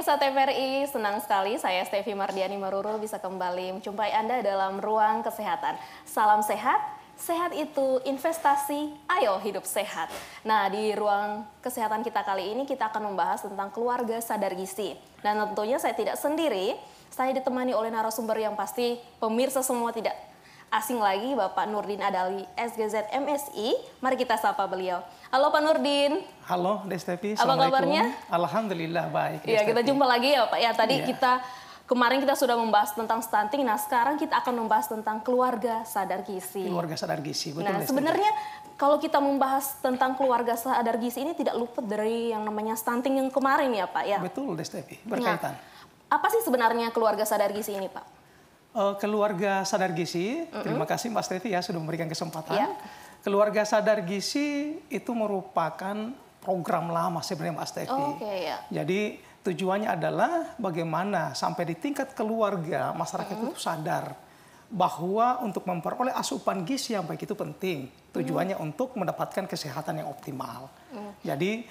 pemirsa TVRI, senang sekali saya Stevi Mardiani Maruru bisa kembali menjumpai Anda dalam Ruang Kesehatan. Salam sehat, sehat itu investasi, ayo hidup sehat. Nah, di Ruang Kesehatan kita kali ini kita akan membahas tentang keluarga sadar gizi. Dan tentunya saya tidak sendiri, saya ditemani oleh narasumber yang pasti pemirsa semua tidak asing lagi, Bapak Nurdin Adali, SGZ MSI. Mari kita sapa beliau. Halo Pak Nurdin. Halo Destevi, apa kabarnya? Alhamdulillah baik. Iya, kita jumpa lagi ya Pak. Ya, tadi kemarin kita sudah membahas tentang stunting. Nah, sekarang kita akan membahas tentang keluarga sadar gizi. Keluarga sadar gizi, betul. Nah, sebenarnya kalau kita membahas tentang keluarga sadar gizi ini tidak luput dari yang namanya stunting yang kemarin ya Pak ya. Betul Destevi, berkaitan. Nah, apa sih sebenarnya keluarga sadar gizi ini Pak? Keluarga sadar gizi, terima kasih Mbak Stevi ya sudah memberikan kesempatan. Keluarga sadar gizi itu merupakan program lama sebenarnya Mbak Stevi. Jadi tujuannya adalah bagaimana sampai di tingkat keluarga masyarakat itu sadar bahwa untuk memperoleh asupan gizi yang baik itu penting. Tujuannya untuk mendapatkan kesehatan yang optimal. Jadi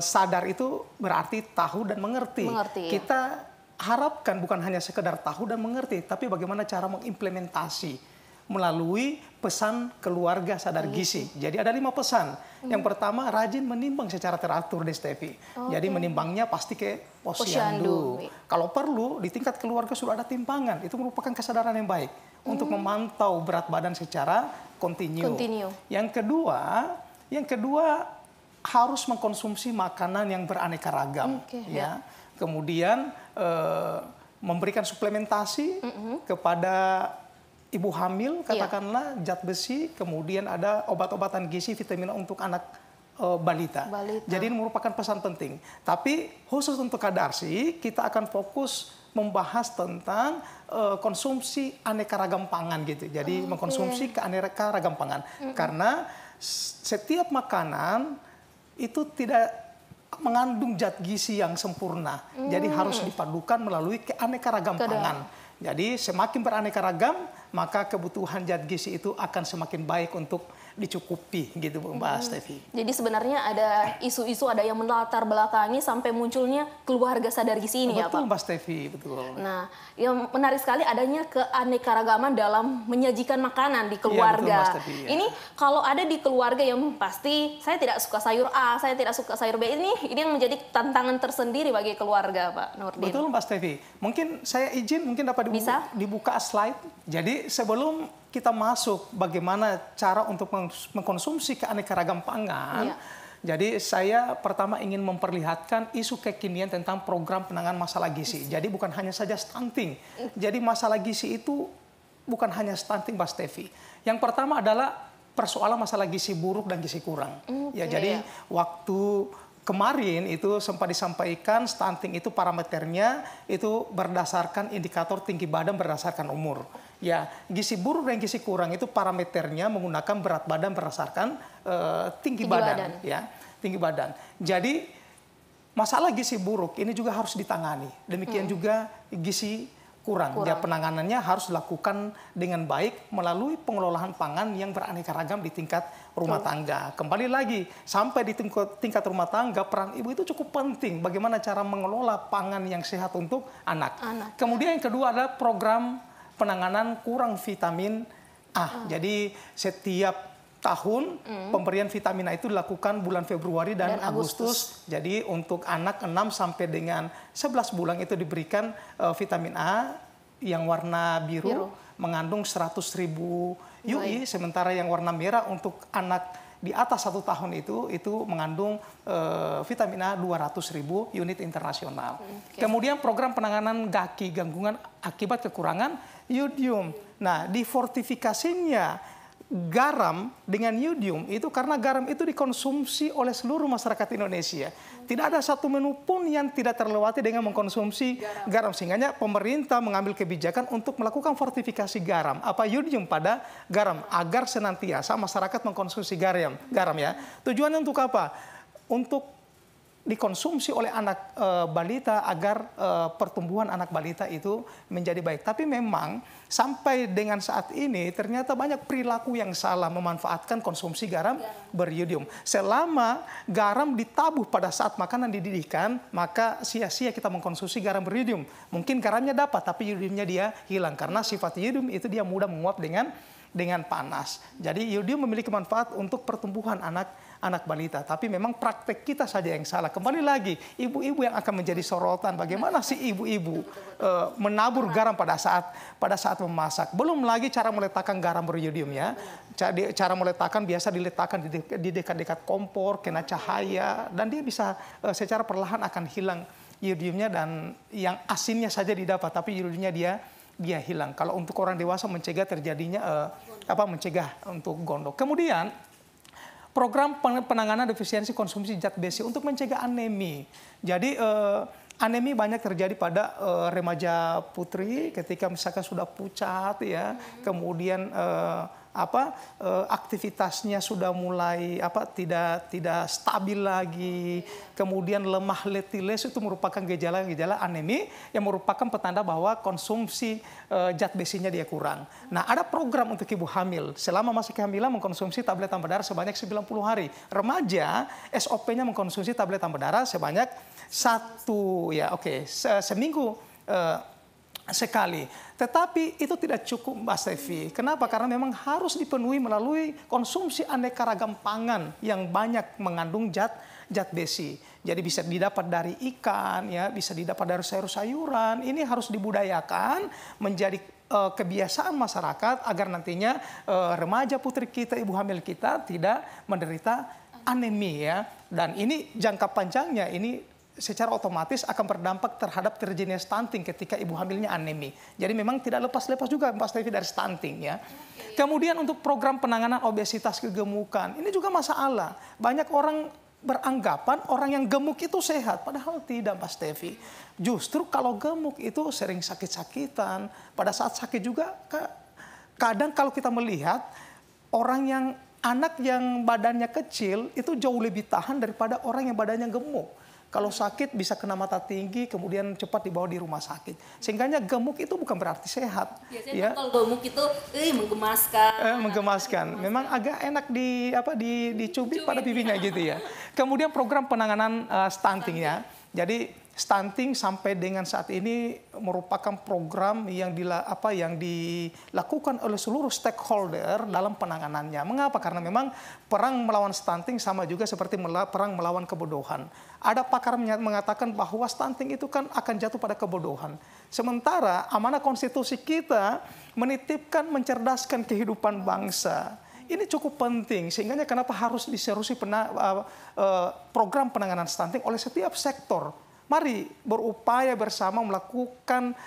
sadar itu berarti tahu dan mengerti. Kita harapkan bukan hanya sekedar tahu dan mengerti, tapi bagaimana cara mengimplementasi melalui pesan keluarga sadar gizi. Jadi ada 5 pesan. Yang pertama, rajin menimbang secara teratur, Destevi. Jadi menimbangnya pasti ke posyandu. Kalau perlu, di tingkat keluarga sudah ada timpangan. Itu merupakan kesadaran yang baik untuk memantau berat badan secara kontinu. Yang kedua harus mengkonsumsi makanan yang beraneka ragam. Kemudian memberikan suplementasi kepada ibu hamil, katakanlah zat besi, kemudian ada obat-obatan gizi, vitamin untuk anak balita. Jadi ini merupakan pesan penting. Tapi khusus untuk Kadarsi, kita akan fokus membahas tentang konsumsi aneka ragam pangan gitu. Jadi mengkonsumsi keaneka ragam pangan. Karena setiap makanan itu tidak mengandung zat gizi yang sempurna. Jadi harus dipadukan melalui keanekaragam pangan. Jadi semakin beraneka ragam, maka kebutuhan zat gizi itu akan semakin baik untuk dicukupi gitu Mbak Stevi. Jadi sebenarnya ada isu-isu, ada yang melatar belakangi sampai munculnya keluarga sadar gizi ini ya Pak? Betul Mbak Stevi, betul. Nah, yang menarik sekali adanya keanekaragaman dalam menyajikan makanan di keluarga. Betul, Mbak Stevi, Ini kalau ada di keluarga yang pasti saya tidak suka sayur A, saya tidak suka sayur B, ini yang menjadi tantangan tersendiri bagi keluarga Pak Nurdin. Betul Mbak Stevi. Mungkin saya izin dapat dibuka slide. Jadi sebelum kita masuk bagaimana cara untuk mengkonsumsi keanekaragam pangan. Jadi saya pertama ingin memperlihatkan isu kekinian tentang program penanganan masalah gizi. Jadi bukan hanya saja stunting. Jadi masalah gizi itu bukan hanya stunting Mbak Stevi. Yang pertama adalah persoalan masalah gizi buruk dan gizi kurang. Jadi waktu kemarin itu sempat disampaikan stunting itu parameternya itu berdasarkan indikator tinggi badan berdasarkan umur. Gizi buruk dan gizi kurang itu parameternya menggunakan berat badan berdasarkan tinggi badan. Tinggi badan. Jadi masalah gizi buruk ini juga harus ditangani. Demikian juga gizi kurang. Penanganannya harus dilakukan dengan baik melalui pengelolaan pangan yang beraneka ragam di tingkat rumah tangga. Kembali lagi, sampai di tingkat rumah tangga, peran ibu itu cukup penting. Bagaimana cara mengelola pangan yang sehat untuk anak. Kemudian yang kedua adalah program penanganan kurang vitamin A. Jadi setiap tahun pemberian vitamin A itu dilakukan bulan Februari dan Agustus. Jadi untuk anak 6 sampai dengan 11 bulan itu diberikan vitamin A yang warna biru mengandung 100.000 UI, sementara yang warna merah untuk anak di atas 1 tahun itu mengandung vitamin A 200.000 unit internasional. Kemudian program penanganan GAKI, gangguan akibat kekurangan yodium. Nah, di fortifikasinya garam dengan yodium itu karena garam itu dikonsumsi oleh seluruh masyarakat Indonesia. Tidak ada satu menu pun yang tidak terlewati dengan mengkonsumsi garam. Sehingga pemerintah mengambil kebijakan untuk melakukan fortifikasi garam, yodium pada garam agar senantiasa masyarakat mengkonsumsi garam ya. Tujuannya untuk apa? Untuk dikonsumsi oleh anak balita agar pertumbuhan anak balita itu menjadi baik. Tapi memang sampai dengan saat ini ternyata banyak perilaku yang salah memanfaatkan konsumsi garam beriodium. Selama garam ditabuh pada saat makanan dididihkan, maka sia-sia kita mengkonsumsi garam beriodium. Mungkin garamnya dapat, tapi iodiumnya dia hilang karena sifat iodium itu dia mudah menguap dengan panas. Jadi iodium memiliki manfaat untuk pertumbuhan anak balita. Tapi memang praktek kita saja yang salah. Kembali lagi, ibu-ibu yang akan menjadi sorotan. Bagaimana sih ibu-ibu menabur garam pada saat memasak. Belum lagi cara meletakkan garam beriodium ya. Cara meletakkan biasa diletakkan di dekat-dekat kompor, kena cahaya. Dan dia bisa secara perlahan akan hilang iodiumnya, dan yang asinnya saja didapat, tapi iodiumnya dia hilang. Kalau untuk orang dewasa mencegah terjadinya mencegah untuk gondok. Kemudian program penanganan defisiensi konsumsi zat besi untuk mencegah anemi. Jadi anemi banyak terjadi pada remaja putri ketika misalkan sudah pucat ya, kemudian aktivitasnya sudah mulai tidak stabil lagi, kemudian lemah letih lesu, itu merupakan gejala-gejala anemi yang merupakan petanda bahwa konsumsi zat besinya dia kurang. Nah, ada program untuk ibu hamil selama masa kehamilan mengkonsumsi tablet tambah darah sebanyak 90 hari. Remaja SOP-nya mengkonsumsi tablet tambah darah sebanyak seminggu sekali. Tetapi itu tidak cukup, Mbak Stevi. Kenapa? Karena memang harus dipenuhi melalui konsumsi aneka ragam pangan yang banyak mengandung zat besi. Jadi bisa didapat dari ikan, ya, bisa didapat dari sayur-sayuran. Ini harus dibudayakan menjadi kebiasaan masyarakat agar nantinya remaja putri kita, ibu hamil kita tidak menderita anemi ya. Dan ini jangka panjangnya ini secara otomatis akan berdampak terhadap terjadinya stunting ketika ibu hamilnya anemi. Jadi memang tidak lepas-lepas juga Mbak Stevi dari stunting ya. Kemudian untuk program penanganan obesitas kegemukan, ini juga masalah. Banyak orang beranggapan orang yang gemuk itu sehat, padahal tidak Mbak Stevi. Justru kalau gemuk itu sering sakit-sakitan. Pada saat sakit juga kadang kalau kita melihat anak yang badannya kecil itu jauh lebih tahan daripada orang yang badannya gemuk. Kalau sakit bisa kena mata tinggi, kemudian cepat dibawa di rumah sakit. Sehingganya gemuk itu bukan berarti sehat. Biasanya kalau gemuk itu menggemaskan. Menggemaskan. Memang agak enak dicubit pada pipinya gitu ya. Kemudian program penanganan stunting ya. Jadi stunting sampai dengan saat ini merupakan program yang dilakukan oleh seluruh stakeholder dalam penanganannya. Mengapa? Karena memang perang melawan stunting sama juga seperti perang melawan kebodohan. Ada pakar mengatakan bahwa stunting itu kan akan jatuh pada kebodohan. Sementara amanah konstitusi kita menitipkan mencerdaskan kehidupan bangsa. Ini cukup penting, sehingga kenapa harus diserusi program penanganan stunting oleh setiap sektor. Mari berupaya bersama melakukan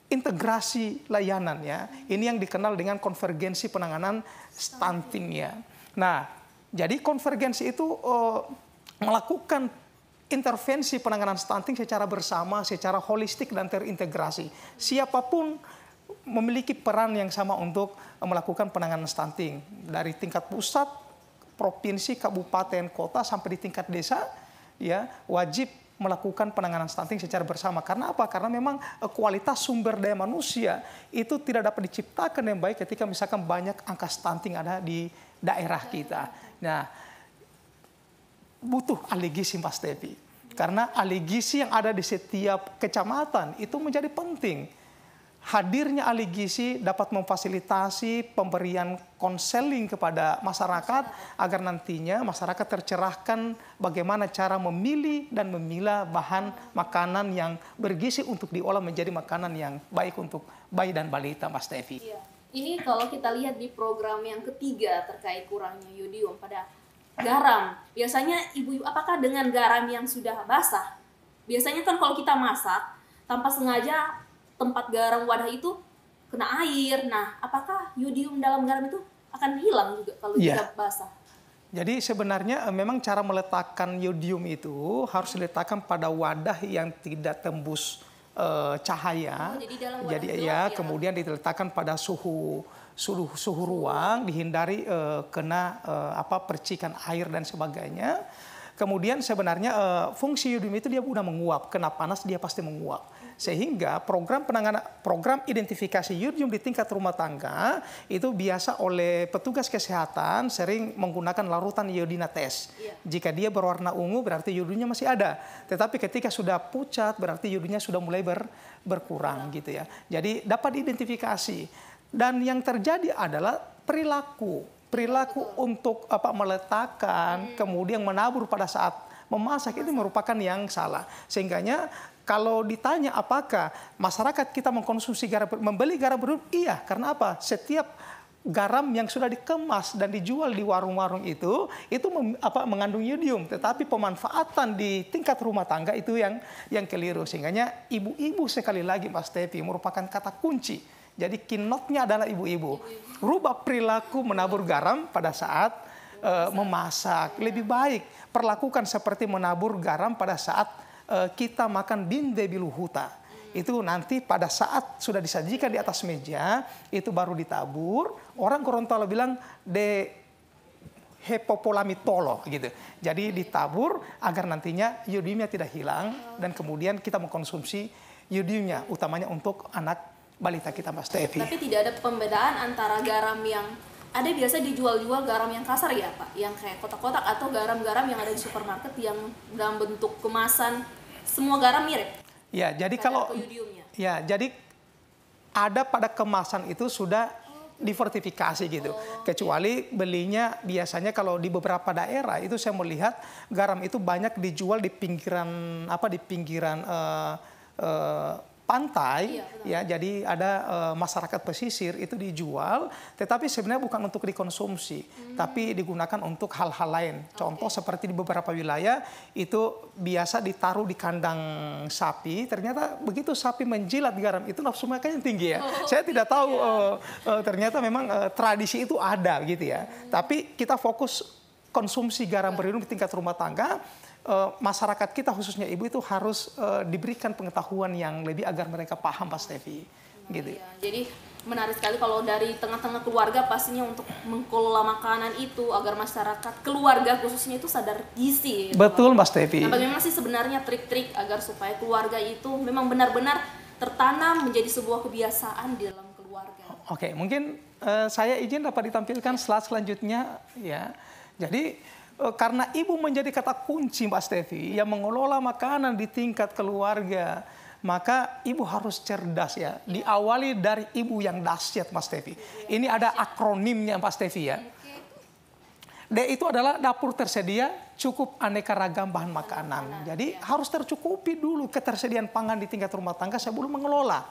integrasi layanan ya. Ini yang dikenal dengan konvergensi penanganan stunting ya. Nah, jadi konvergensi itu melakukan intervensi penanganan stunting secara bersama, secara holistik dan terintegrasi. Siapapun memiliki peran yang sama untuk melakukan penanganan stunting dari tingkat pusat, provinsi, kabupaten, kota sampai di tingkat desa ya, wajib melakukan penanganan stunting secara bersama. Karena apa? Karena memang kualitas sumber daya manusia itu tidak dapat diciptakan yang baik ketika misalkan banyak angka stunting ada di daerah kita. Nah, butuh ahli gizi Mbak Stevi. Karena ahli gizi yang ada di setiap kecamatan itu menjadi penting. Hadirnya ahli gizi dapat memfasilitasi pemberian konseling kepada masyarakat agar nantinya masyarakat tercerahkan bagaimana cara memilih dan memilah bahan makanan yang bergizi untuk diolah menjadi makanan yang baik untuk bayi dan balita, Mas Stevi. Iya. Ini kalau kita lihat di program yang ketiga terkait kurangnya iodium pada garam. Biasanya ibu-ibu apakah dengan garam yang sudah basah? Biasanya kan kalau kita masak tanpa sengaja tempat garam wadah itu kena air. Nah, apakah iodium dalam garam itu akan hilang juga kalau tidak basah? Jadi sebenarnya memang cara meletakkan iodium itu harus diletakkan pada wadah yang tidak tembus cahaya. Kemudian diletakkan pada suhu ruang, dihindari kena percikan air dan sebagainya. Kemudian sebenarnya fungsi yodium itu dia udah menguap, kena panas dia pasti menguap. Sehingga program identifikasi yodium di tingkat rumah tangga itu biasa oleh petugas kesehatan sering menggunakan larutan iodina tes. Jika dia berwarna ungu berarti yodiumnya masih ada. Tetapi ketika sudah pucat berarti yodiumnya sudah mulai berkurang gitu ya. Jadi dapat diidentifikasi. Dan yang terjadi adalah perilaku untuk meletakkan kemudian menabur pada saat memasak itu merupakan yang salah. Sehingganya kalau ditanya apakah masyarakat kita mengkonsumsi membeli garam berlebih? Iya, karena apa? Setiap garam yang sudah dikemas dan dijual di warung-warung itu mengandung yodium, tetapi pemanfaatan di tingkat rumah tangga itu yang keliru. Sehingganya ibu-ibu sekali lagi Mas Tevi merupakan kata kunci. Jadi kinotnya adalah ibu-ibu. Rubah perilaku menabur garam pada saat memasak. Lebih baik perlakukan seperti menabur garam pada saat kita makan binde biluhuta. Itu nanti pada saat sudah disajikan di atas meja, itu baru ditabur. Orang Gorontalo bilang de hepopolamitolo gitu. Jadi ditabur agar nantinya yodiumnya tidak hilang dan kemudian kita mengkonsumsi yodiumnya, utamanya untuk anak balita kita Mas Tevi. Tapi tidak ada pembedaan antara garam yang ada biasa dijual-jual garam yang kasar ya Pak, yang kayak kotak-kotak atau garam-garam yang ada di supermarket yang dalam bentuk kemasan semua garam mirip. Ya, jadi jadi ada pada kemasan itu sudah difortifikasi gitu. Kecuali belinya biasanya kalau di beberapa daerah itu saya melihat garam itu banyak dijual di pinggiran pantai, ya, jadi ada masyarakat pesisir itu dijual, tetapi sebenarnya bukan untuk dikonsumsi, tapi digunakan untuk hal-hal lain. Contoh seperti di beberapa wilayah itu biasa ditaruh di kandang sapi, ternyata begitu sapi menjilat garam itu nafsu makannya tinggi ya. Saya tidak tahu, ternyata memang tradisi itu ada gitu ya. Tapi kita fokus konsumsi garam berlebih di tingkat rumah tangga. Masyarakat kita khususnya ibu itu harus diberikan pengetahuan yang lebih agar mereka paham Pak Stevi gitu. Ya, jadi menarik sekali kalau dari tengah-tengah keluarga pastinya untuk mengelola makanan itu agar masyarakat keluarga khususnya itu sadar gizi. Betul Mas Stevi. Nah, bagaimana sih sebenarnya trik-trik agar supaya keluarga itu memang benar-benar tertanam menjadi sebuah kebiasaan di dalam keluarga? Oke, mungkin saya izin dapat ditampilkan slide selanjutnya ya. Jadi karena ibu menjadi kata kunci Mbak Stevi yang mengelola makanan di tingkat keluarga, maka ibu harus cerdas ya. Diawali dari ibu yang dahsyat Mas Stevi. Ini ada akronimnya Mbak Stevi ya. D itu adalah dapur tersedia cukup aneka ragam bahan makanan. Jadi harus tercukupi dulu ketersediaan pangan di tingkat rumah tangga sebelum mengelola.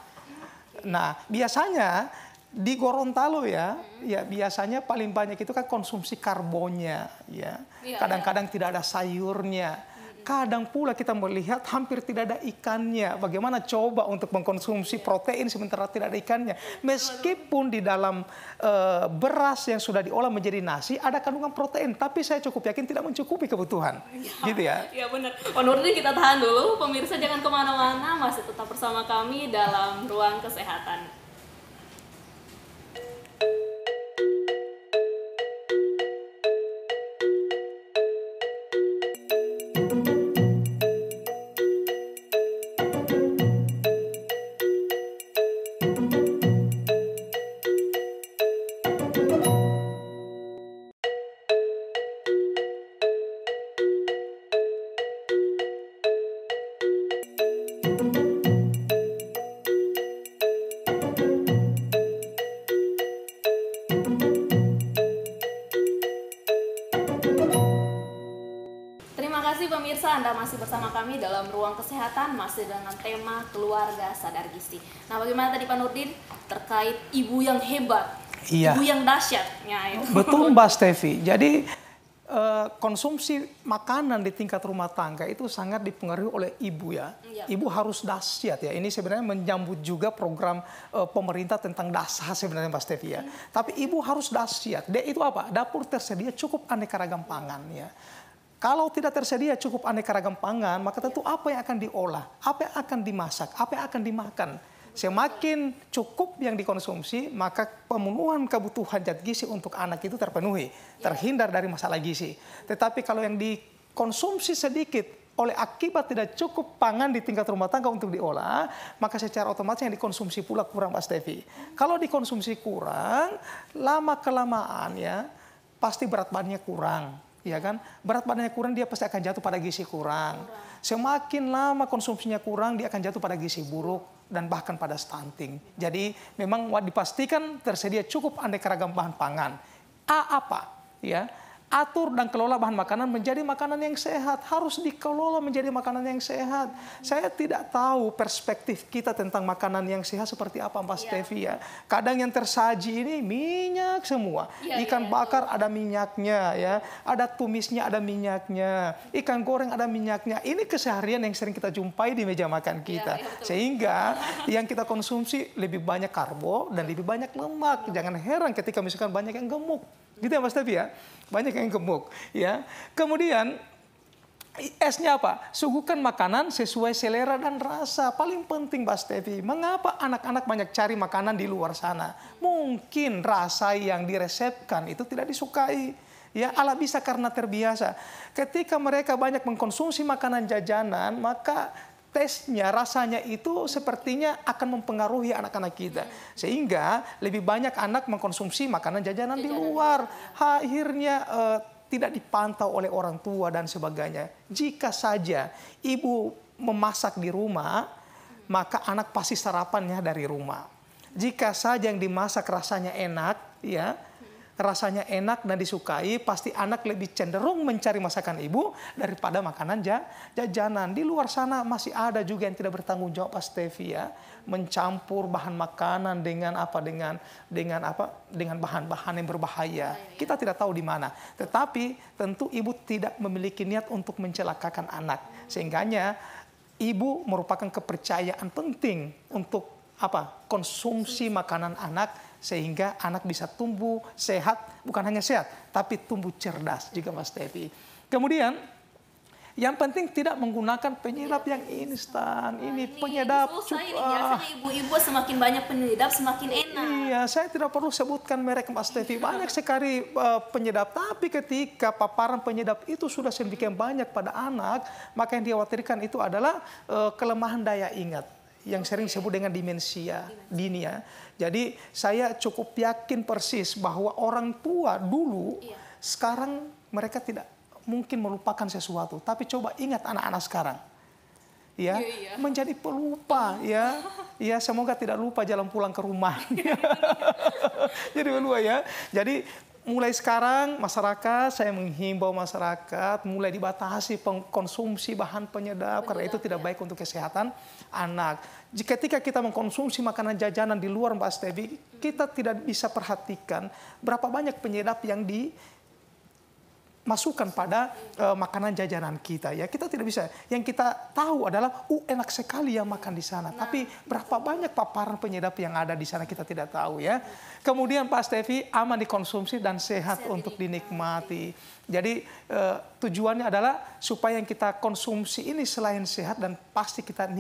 Nah biasanya di Gorontalo ya biasanya paling banyak itu kan konsumsi karbonnya ya. Kadang-kadang tidak ada sayurnya. Kadang pula kita melihat hampir tidak ada ikannya. Bagaimana coba untuk mengkonsumsi protein sementara tidak ada ikannya. Meskipun di dalam beras yang sudah diolah menjadi nasi ada kandungan protein, tapi saya cukup yakin tidak mencukupi kebutuhan. Gitu ya. Iya benar. Pak Nurdin, kita tahan dulu. Pemirsa jangan kemana-mana, masih tetap bersama kami dalam Ruang Kesehatan. Pemirsa, Anda masih bersama kami dalam Ruang Kesehatan, masih dengan tema keluarga sadar gizi. Nah, bagaimana tadi Pak Nurdin terkait ibu yang hebat, ibu yang dahsyat? Ya, betul Mbak Stevi. Jadi konsumsi makanan di tingkat rumah tangga itu sangat dipengaruhi oleh ibu ya. Ibu harus dahsyat ya. Ini sebenarnya menyambut juga program pemerintah tentang dasar sebenarnya Mbak Stevi ya. Tapi ibu harus dahsyat. D itu apa? Dapur tersedia cukup aneka ragam pangan ya. Kalau tidak tersedia cukup aneka ragam pangan, maka tentu apa yang akan diolah, apa yang akan dimasak, apa yang akan dimakan. Semakin cukup yang dikonsumsi, maka pemenuhan kebutuhan zat gizi untuk anak itu terpenuhi, terhindar dari masalah gizi. Tetapi kalau yang konsumsi sedikit oleh akibat tidak cukup pangan di tingkat rumah tangga untuk diolah, maka secara otomatis yang dikonsumsi pula kurang, Pak Stevi. Kalau dikonsumsi kurang, lama-kelamaan ya, pasti berat badannya kurang. Ya kan? Berat badannya kurang, dia pasti akan jatuh pada gizi kurang. Semakin lama konsumsinya kurang, dia akan jatuh pada gizi buruk dan bahkan pada stunting. Jadi memang dipastikan tersedia cukup aneka ragam bahan pangan. Apa? Ya, atur dan kelola bahan makanan menjadi makanan yang sehat. Harus dikelola menjadi makanan yang sehat. Saya tidak tahu perspektif kita tentang makanan yang sehat seperti apa, Mbak Stevi ya. Kadang yang tersaji ini minyak semua. Ikan bakar ada minyaknya ya. Ada tumisnya ada minyaknya. Ikan goreng ada minyaknya. Ini keseharian yang sering kita jumpai di meja makan kita. Sehingga yang kita konsumsi lebih banyak karbo dan lebih banyak lemak. Jangan heran ketika misalkan banyak yang gemuk. Gitu ya Mas Tevi ya, banyak yang gemuk ya. Kemudian esnya apa? Suguhkan makanan sesuai selera dan rasa. Paling penting Mas Tevi, mengapa anak-anak banyak cari makanan di luar sana? Mungkin rasa yang diresepkan itu tidak disukai. Ya, ala bisa karena terbiasa. Ketika mereka banyak mengkonsumsi makanan jajanan, maka tesnya, rasanya itu sepertinya akan mempengaruhi anak-anak kita. Sehingga lebih banyak anak mengkonsumsi makanan jajanan di luar. Akhirnya tidak dipantau oleh orang tua dan sebagainya. Jika saja ibu memasak di rumah, maka anak pasti sarapannya dari rumah. Jika saja yang dimasak rasanya enak, ya, rasanya enak dan disukai, pasti anak lebih cenderung mencari masakan ibu daripada makanan jajanan. Di luar sana masih ada juga yang tidak bertanggung jawab, Pak Stevi ya, mencampur bahan makanan dengan bahan-bahan yang berbahaya. Kita tidak tahu di mana. Tetapi tentu ibu tidak memiliki niat untuk mencelakakan anak. Sehingganya ibu merupakan kepercayaan penting untuk konsumsi makanan anak, sehingga anak bisa tumbuh sehat, bukan hanya sehat, tapi tumbuh cerdas juga Mas Tevi. Kemudian, yang penting tidak menggunakan penyedap yang instan. Ini penyedap. Biasanya ibu-ibu semakin banyak penyedap, semakin enak. Iya, saya tidak perlu sebutkan merek Mas Tevi. Banyak sekali penyedap. Tapi ketika paparan penyedap itu sudah sedemikian banyak pada anak, maka yang dikhawatirkan itu adalah kelemahan daya ingat, yang sering disebut dengan demensia dini ya. Jadi saya cukup yakin persis bahwa orang tua dulu, sekarang mereka tidak mungkin melupakan sesuatu. Tapi coba ingat anak-anak sekarang, ya, menjadi pelupa ya. Ya, semoga tidak lupa jalan pulang ke rumah. Jadi lupa ya. Jadi mulai sekarang masyarakat, saya menghimbau masyarakat mulai dibatasi konsumsi bahan penyedap, karena itu tidak baik untuk kesehatan anak. Ketika kita mengkonsumsi makanan jajanan di luar Mbak Stevi, kita tidak bisa perhatikan berapa banyak penyedap yang dimasukkan pada makanan jajanan kita ya. Kita tidak bisa. Yang kita tahu adalah enak sekali ya makan di sana. Tapi berapa banyak paparan penyedap yang ada di sana kita tidak tahu ya. Kemudian Pak Stevi, aman dikonsumsi dan sehat untuk dinikmati. Jadi tujuannya adalah supaya yang kita konsumsi ini selain sehat dan pasti kita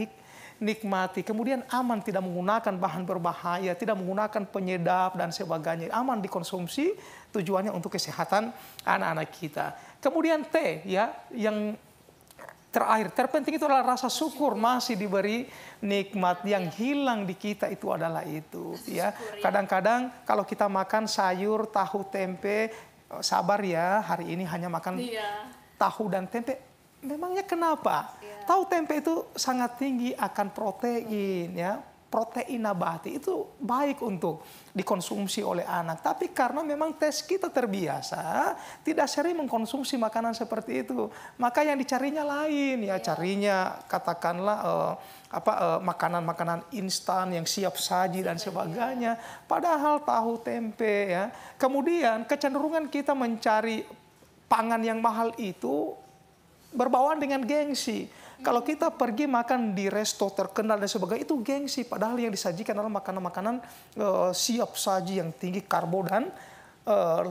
nikmati. Kemudian aman, tidak menggunakan bahan berbahaya, tidak menggunakan penyedap dan sebagainya. Aman dikonsumsi, tujuannya untuk kesehatan anak-anak kita. Kemudian T ya, yang terakhir, terpenting itu adalah rasa syukur masih diberi nikmat. Yang hilang di kita itu adalah itu ya. Kadang-kadang kalau kita makan sayur, tahu, tempe, sabar ya, hari ini hanya makan tahu dan tempe. Memangnya kenapa? Tahu tempe itu sangat tinggi akan protein ya. Protein nabati itu baik untuk dikonsumsi oleh anak. Tapi karena memang tes kita terbiasa tidak sering mengkonsumsi makanan seperti itu, maka yang dicarinya lain ya. Carinya katakanlah makanan-makanan instan yang siap saji dan sebagainya. Padahal tahu tempe ya. Kemudian kecenderungan kita mencari pangan yang mahal itu berbawaan dengan gengsi. Kalau kita pergi makan di resto terkenal dan sebagainya, itu gengsi. Padahal yang disajikan adalah makanan-makanan siap saji yang tinggi karbo dan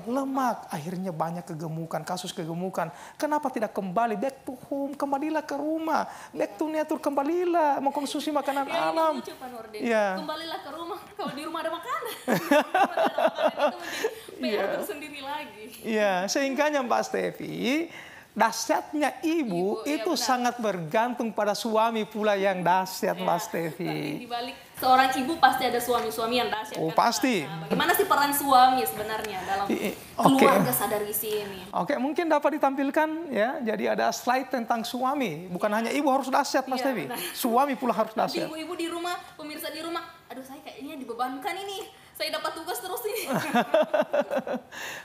lemak. Akhirnya banyak kegemukan, kasus kegemukan. Kenapa tidak kembali back to home? Kembalilah ke rumah. Back to nature, kembalilah mengkonsumsi makanan alam. Kembalilah ke rumah. Kalau di rumah ada makanan. Itu menjadi PR tersendiri lagi. Iya, sehingganya Mbak Stevi, dahsyatnya ibu itu ya sangat bergantung pada suami pula yang dahsyat, Mbak Stevi. Di balik seorang ibu pasti ada suami-suami yang dahsyat. Oh, kan, pasti. Nah, bagaimana sih peran suami sebenarnya dalam keluarga sadar gizi ini? Oke, mungkin dapat ditampilkan ya. Jadi ada slide tentang suami. Bukan hanya ibu harus dahsyat, Mas Stevi. Suami pula harus dahsyat. Ibu-ibu di rumah, pemirsa di rumah, aduh saya kayaknya dibebankan ini. Saya dapat tugas terus ini.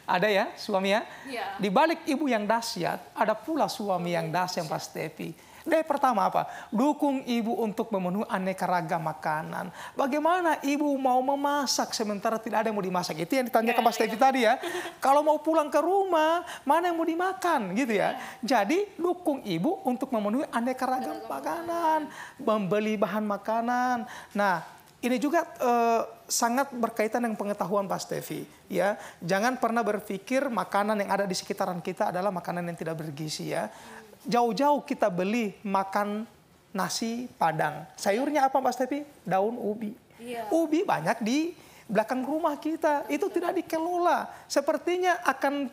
Ada ya suami ya? Ya. Di balik ibu yang dahsyat, ada pula suami yang dahsyat, Pak Stevi. Pertama apa? Dukung ibu untuk memenuhi aneka ragam makanan. Bagaimana ibu mau memasak sementara tidak ada yang mau dimasak? Itu yang ditanyakan Pak Stevi tadi ya. Kalau mau pulang ke rumah, mana yang mau dimakan gitu ya. Jadi dukung ibu untuk memenuhi aneka ragam makanan. Membeli bahan makanan. Nah, ini juga sangat berkaitan dengan pengetahuan Pak Stevi. Ya, jangan pernah berpikir makanan yang ada di sekitaran kita adalah makanan yang tidak bergizi ya. Jauh-jauh kita beli makan nasi Padang. Sayurnya apa Pak Stevi? Daun ubi. Iya. Ubi banyak di belakang rumah kita. Itu tidak dikelola. Sepertinya akan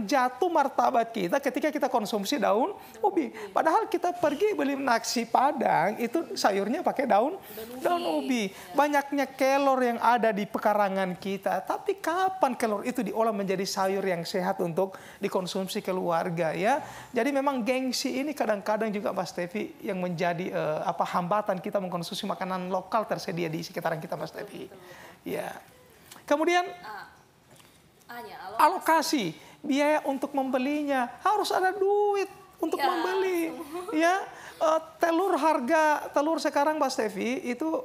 jatuh martabat kita ketika kita konsumsi daun ubi. Padahal kita pergi beli nasi Padang, itu sayurnya pakai daun ubi. Banyaknya kelor yang ada di pekarangan kita. Tapi kapan kelor itu diolah menjadi sayur yang sehat untuk dikonsumsi keluarga ya? Jadi memang gengsi ini kadang-kadang juga Mas Stevi yang menjadi hambatan kita mengkonsumsi makanan lokal tersedia di sekitaran kita Mas Stevi. Ya. Kemudian alokasi biaya untuk membelinya, harus ada duit untuk membeli. Ya, telur sekarang Mbak Stevi itu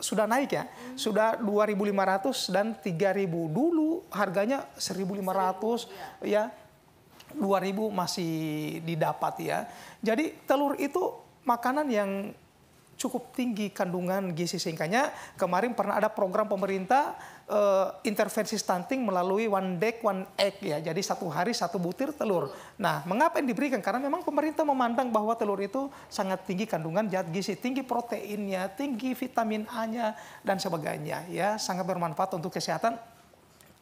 sudah naik ya. Sudah 2.500 dan 3.000. Dulu harganya 1.500 ya. 2.000 masih didapat ya. Jadi telur itu makanan yang cukup tinggi kandungan gizi, sehingga kemarin pernah ada program pemerintah intervensi stunting melalui one day one egg ya, jadi satu hari satu butir telur. Nah, mengapa yang diberikan? Karena memang pemerintah memandang bahwa telur itu sangat tinggi kandungan zat gizi, tinggi proteinnya, tinggi vitamin A-nya dan sebagainya ya, sangat bermanfaat untuk kesehatan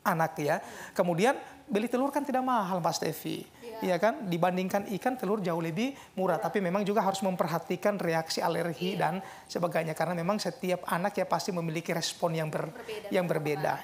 anak ya. Kemudian beli telur kan tidak mahal Mas Stevi. Iya kan, dibandingkan ikan, telur jauh lebih murah. Tapi memang juga harus memperhatikan reaksi alergi dan sebagainya, karena memang setiap anak ya pasti memiliki respon yang berbeda.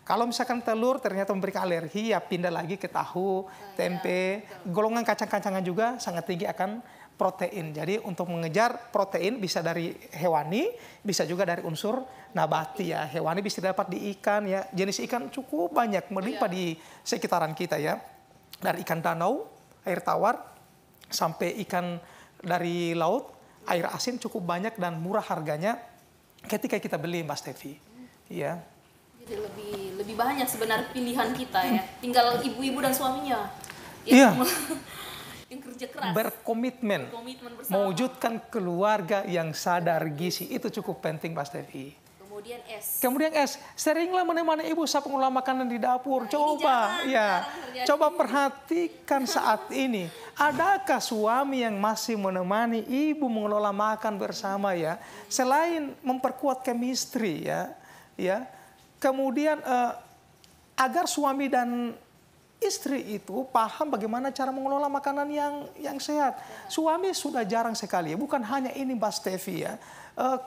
Kalau misalkan telur ternyata memberikan alergi, ya pindah lagi ke tahu, tempe. Golongan kacang-kacangan juga sangat tinggi akan protein. Jadi untuk mengejar protein bisa dari hewani, bisa juga dari unsur nabati ya. Hewani bisa dapat di ikan ya. Jenis ikan cukup banyak melimpah di sekitaran kita ya. Dari ikan danau, air tawar, sampai ikan dari laut, air asin cukup banyak dan murah harganya ketika kita beli Mas Stevi. Ya. Jadi lebih banyak sebenarnya pilihan kita ya. Tinggal ibu-ibu dan suaminya. Iya. Yang kerja keras. Berkomitmen mewujudkan keluarga yang sadar gizi, itu cukup penting Mas Stevi. Kemudian S. Seringlah menemani ibu saat mengolah makanan di dapur. Coba perhatikan saat ini. Adakah suami yang masih menemani ibu mengelola makan bersama ya? Selain memperkuat chemistry ya. Kemudian agar suami dan istri itu paham bagaimana cara mengelola makanan yang sehat. Suami sudah jarang sekali, bukan hanya ini Mbak Stevi ya.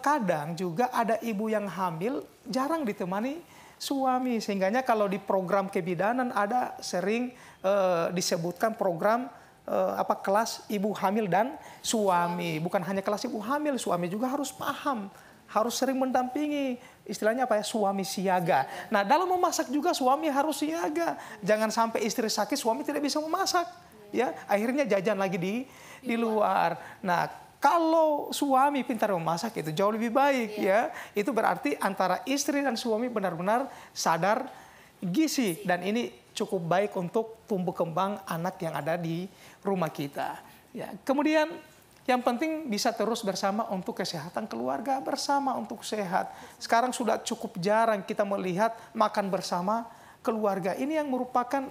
Kadang juga ada ibu yang hamil jarang ditemani suami, sehingganya kalau di program kebidanan ada sering disebutkan program kelas ibu hamil dan suami. Bukan hanya kelas ibu hamil, suami juga harus paham, harus sering mendampingi, istilahnya suami siaga. Nah, dalam memasak juga suami harus siaga. Jangan sampai istri sakit suami tidak bisa memasak ya, akhirnya jajan lagi di luar. Nah, kalau suami pintar memasak itu jauh lebih baik ya. Itu berarti antara istri dan suami benar-benar sadar gizi, dan ini cukup baik untuk tumbuh kembang anak yang ada di rumah kita. Ya. Kemudian yang penting bisa terus bersama untuk kesehatan keluarga, bersama untuk sehat. Sekarang sudah cukup jarang kita melihat makan bersama keluarga. Ini yang merupakan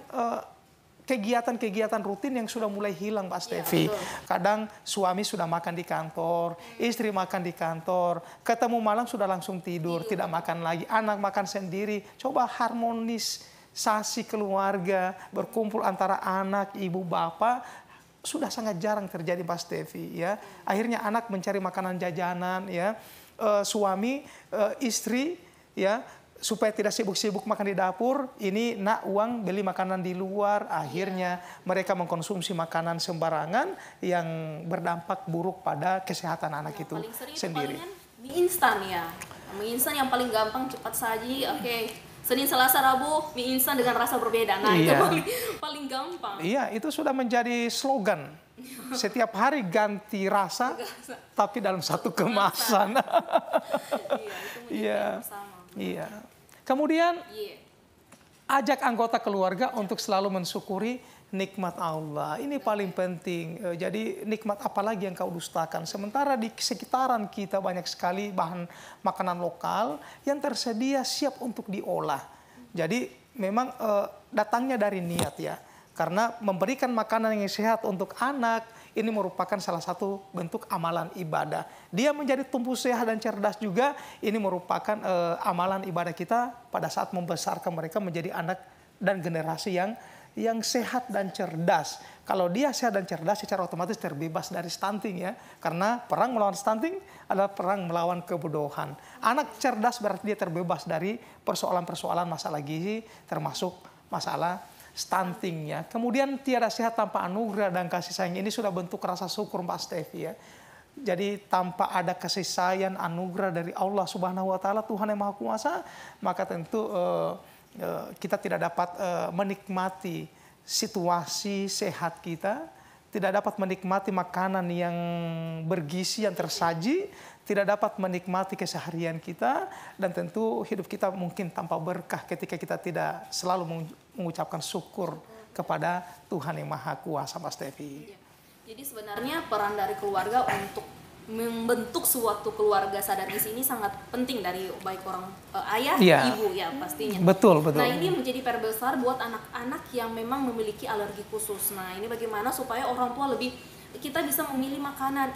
kegiatan-kegiatan rutin yang sudah mulai hilang Pak Stevi. Kadang suami sudah makan di kantor, istri makan di kantor, ketemu malam sudah langsung tidur, tidak makan lagi, anak makan sendiri. Coba harmonis sasi keluarga, berkumpul antara anak, ibu, bapak, sudah sangat jarang terjadi, Pak Stevi, ya. Akhirnya anak mencari makanan jajanan, ya. Suami, istri, ya, supaya tidak sibuk-sibuk makan di dapur, ini nak uang beli makanan di luar. Akhirnya mereka mengkonsumsi makanan sembarangan yang berdampak buruk pada kesehatan anak itu sendiri. Mie instan ya, mie instan yang paling gampang, cepat saji. Oke, Senin, Selasa, Rabu mie instan dengan rasa berbeda. Nah, itu paling gampang. Iya, itu sudah menjadi slogan. Setiap hari ganti rasa, tapi dalam satu kemasan. Iya, iya. Kemudian ajak anggota keluarga untuk selalu mensyukuri nikmat Allah. Ini paling penting. Jadi nikmat apa lagi yang kau dustakan? Sementara di sekitaran kita banyak sekali bahan makanan lokal yang tersedia siap untuk diolah. Jadi memang datangnya dari niat, ya. Karena memberikan makanan yang sehat untuk anak ini merupakan salah satu bentuk amalan ibadah. Dia menjadi tumbuh sehat dan cerdas juga, ini merupakan amalan ibadah kita pada saat membesarkan mereka menjadi anak dan generasi yang sehat dan cerdas. Kalau dia sehat dan cerdas, secara otomatis terbebas dari stunting, ya. Karena perang melawan stunting adalah perang melawan kebodohan. Anak cerdas berarti dia terbebas dari persoalan-persoalan masalah gizi, termasuk masalah stuntingnya. Kemudian tiada sehat tanpa anugerah dan kasih sayang. Ini sudah bentuk rasa syukur, Mbak Stevi, ya. Jadi tanpa ada kasih sayang, anugerah dari Allah Subhanahu wa Ta'ala, Tuhan yang Maha Kuasa, maka tentu kita tidak dapat menikmati situasi sehat kita, tidak dapat menikmati makanan yang bergizi yang tersaji, tidak dapat menikmati keseharian kita, dan tentu hidup kita mungkin tanpa berkah ketika kita tidak selalu mengucapkan syukur kepada Tuhan yang Maha Kuasa, Mas Stevi. Jadi sebenarnya peran dari keluarga untuk membentuk suatu keluarga sadar gizi ini sangat penting dari baik orang ayah, ibu, ya pastinya. Betul, betul. Nah, ini menjadi PR besar buat anak-anak yang memang memiliki alergi khusus. Nah, ini bagaimana supaya orang tua kita bisa memilih makanan,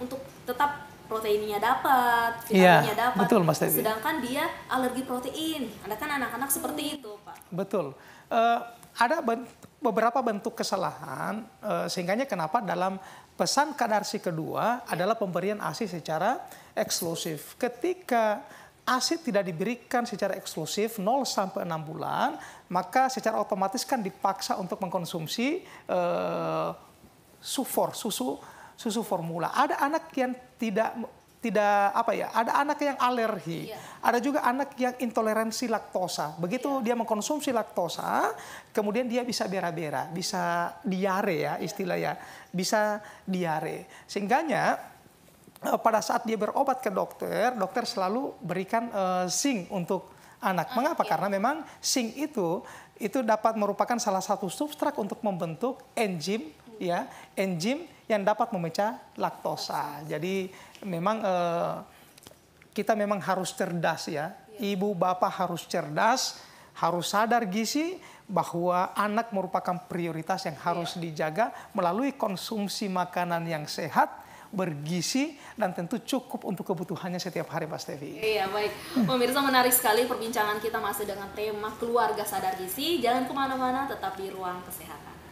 untuk tetap proteinnya dapat, vitaminnya dapat. Betul, Mas Devi. Sedangkan dia alergi protein. Ada kan anak-anak seperti itu, Pak. Betul. Ada beberapa bentuk kesalahan, sehingganya kenapa dalam pesan Kadarsi kedua adalah pemberian ASI secara eksklusif. Ketika ASI tidak diberikan secara eksklusif 0 sampai 6 bulan, maka secara otomatis kan dipaksa untuk mengkonsumsi susu formula. Ada anak yang tidak ada anak yang alergi, ada juga anak yang intoleransi laktosa. Begitu dia mengkonsumsi laktosa, kemudian dia bisa bera-bera, bisa diare, ya istilahnya, bisa diare. Sehingganya pada saat dia berobat ke dokter selalu berikan zinc untuk anak. Mengapa? Karena memang zinc itu dapat merupakan salah satu substrat untuk membentuk enzim, ya, enzim yang dapat memecah laktosa. Jadi memang kita memang harus cerdas, ya. Ibu bapak harus cerdas, harus sadar gizi bahwa anak merupakan prioritas yang harus dijaga melalui konsumsi makanan yang sehat, bergizi, dan tentu cukup untuk kebutuhannya setiap hari, Pak Stevi. Iya, baik. Pemirsa, menarik sekali perbincangan kita masih dengan tema keluarga sadar gizi. Jangan kemana-mana, tetap di Ruang Kesehatan.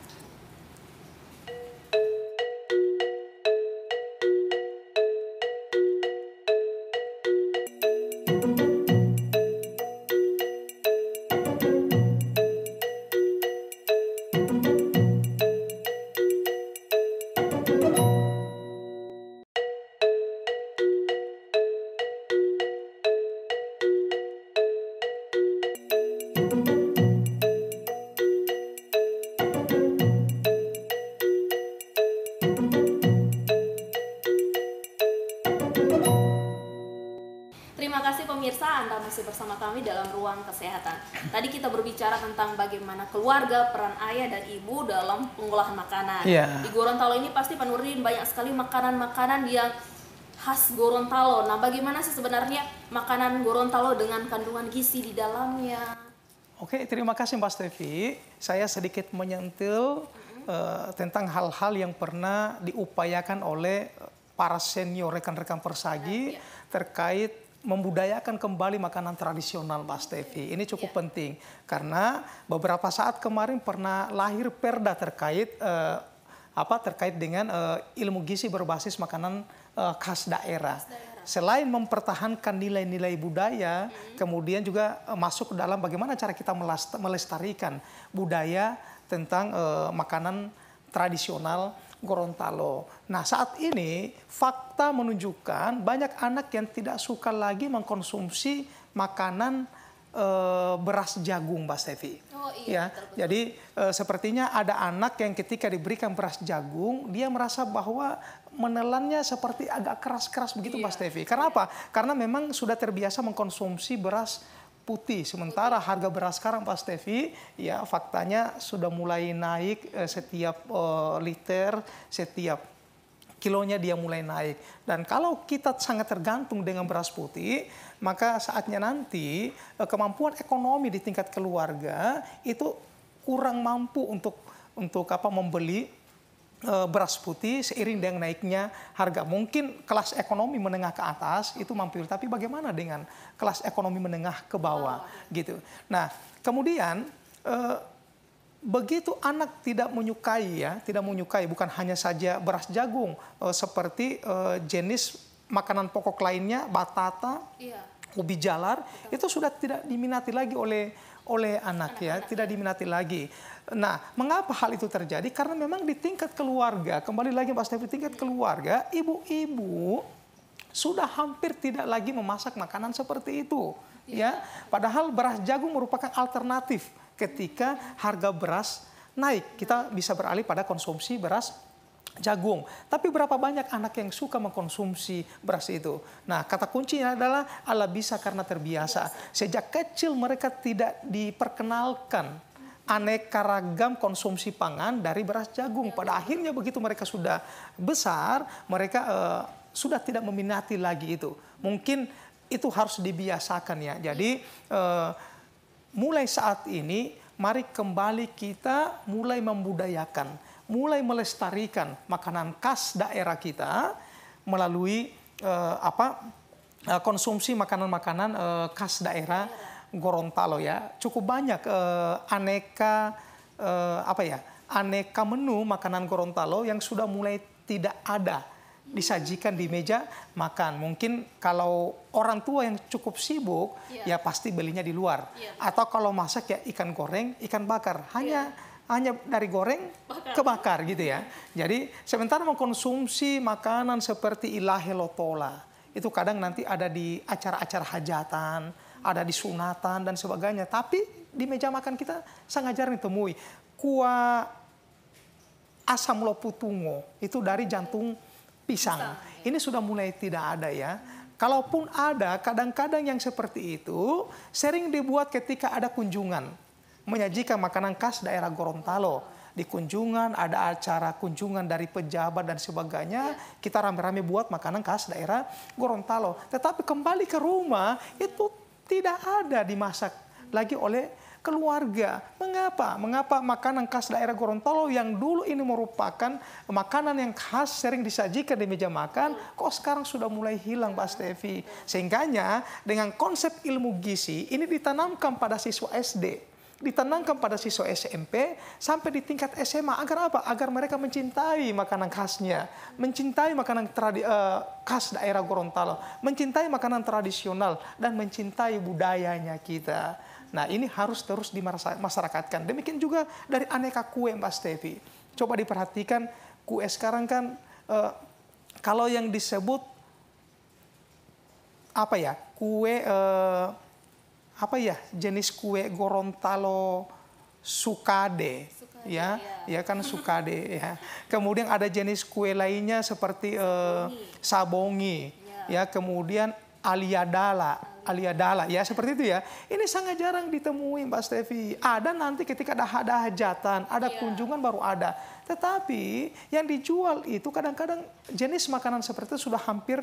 Terima kasih pemirsa, Anda masih bersama kami dalam Ruang Kesehatan. Tadi kita berbicara tentang bagaimana keluarga, peran ayah dan ibu dalam pengolahan makanan. Di Gorontalo ini pasti Pak Nurdin banyak sekali makanan-makanan yang khas Gorontalo. Nah, bagaimana sih sebenarnya makanan Gorontalo dengan kandungan gizi di dalamnya? Oke, terima kasih Mbak Stevi. Saya sedikit menyentil tentang hal-hal yang pernah diupayakan oleh para senior rekan-rekan Persagi terkait membudayakan kembali makanan tradisional, Mbak Stevi. Ini cukup penting karena beberapa saat kemarin pernah lahir perda terkait terkait dengan ilmu gizi berbasis makanan khas daerah. Selain mempertahankan nilai-nilai budaya, kemudian juga masuk ke dalam bagaimana cara kita melestarikan budaya tentang makanan tradisional Gorontalo. Nah, saat ini fakta menunjukkan banyak anak yang tidak suka lagi mengkonsumsi makanan beras jagung, Mbak Stevi. Oh iya, ya, jadi sepertinya ada anak yang ketika diberikan beras jagung, dia merasa bahwa menelannya seperti agak keras-keras begitu, Mbak Stevi. Karena apa? Karena memang sudah terbiasa mengkonsumsi beras putih. Sementara harga beras sekarang, Pak Stevi, ya faktanya sudah mulai naik setiap liter, setiap kilonya dia mulai naik. Dan kalau kita sangat tergantung dengan beras putih, maka saatnya nanti kemampuan ekonomi di tingkat keluarga itu kurang mampu untuk membeli beras putih seiring dengan naiknya harga. Mungkin kelas ekonomi menengah ke atas itu mampu, tapi bagaimana dengan kelas ekonomi menengah ke bawah gitu. Nah, kemudian begitu anak tidak menyukai bukan hanya saja beras jagung, seperti jenis makanan pokok lainnya, batata, ubi jalar, itu sudah tidak diminati lagi oleh anak ya, tidak diminati lagi. Nah, mengapa hal itu terjadi? Karena memang di tingkat keluarga, kembali lagi Pak Stevi, tingkat keluarga, ibu-ibu sudah hampir tidak lagi memasak makanan seperti itu. Ya, padahal beras jagung merupakan alternatif ketika harga beras naik. Kita bisa beralih pada konsumsi beras jagung. Tapi berapa banyak anak yang suka mengkonsumsi beras itu? Nah, kata kuncinya adalah ala bisa karena terbiasa. Sejak kecil mereka tidak diperkenalkan aneka ragam konsumsi pangan dari beras jagung. Pada akhirnya begitu mereka sudah besar, mereka sudah tidak meminati lagi itu. Mungkin itu harus dibiasakan ya. Jadi mulai saat ini, mari kembali kita mulai membudayakan, mulai melestarikan makanan khas daerah kita melalui konsumsi makanan-makanan khas daerah Gorontalo ya. Cukup banyak aneka menu makanan Gorontalo yang sudah mulai tidak ada disajikan di meja makan. Mungkin kalau orang tua yang cukup sibuk ya pasti belinya di luar. Atau kalau masak ya ikan goreng, ikan bakar. Hanya dari goreng ke bakar gitu ya. Jadi sementara mengkonsumsi makanan seperti ilahe lotola, itu kadang nanti ada di acara-acara hajatan, ada di sunatan dan sebagainya. Tapi di meja makan kita sangat jarang ditemui. Kuah asam loputungo itu dari jantung pisang. Ini sudah mulai tidak ada ya. Kalaupun ada, kadang-kadang yang seperti itu sering dibuat ketika ada kunjungan. Menyajikan makanan khas daerah Gorontalo. Di kunjungan, ada acara kunjungan dari pejabat dan sebagainya, kita rame-rame buat makanan khas daerah Gorontalo. Tetapi kembali ke rumah, itu tidak ada dimasak lagi oleh keluarga. Mengapa? Mengapa makanan khas daerah Gorontalo yang dulu ini merupakan makanan yang khas sering disajikan di meja makan, kok sekarang sudah mulai hilang, Pak Stevi? Sehingganya dengan konsep ilmu gizi ini ditanamkan pada siswa SD, ditanamkan pada siswa SMP sampai di tingkat SMA. Agar apa? Agar mereka mencintai makanan khasnya, mencintai makanan khas daerah Gorontalo, mencintai makanan tradisional, dan mencintai budayanya kita. Nah, ini harus terus dimasyarakatkan. Demikian juga dari aneka kue, Mbak Stevi. Coba diperhatikan, kue sekarang kan kalau yang disebut kue jenis kue Gorontalo sukade. Ya kan sukade ya. Kemudian ada jenis kue lainnya seperti sabongi, ya, kemudian aliadala ya, seperti itu ya. Ini sangat jarang ditemui, Mbak Stevi. Ada nanti ketika ada hajatan, ada kunjungan baru ada. Tetapi yang dijual itu kadang-kadang jenis makanan seperti itu sudah hampir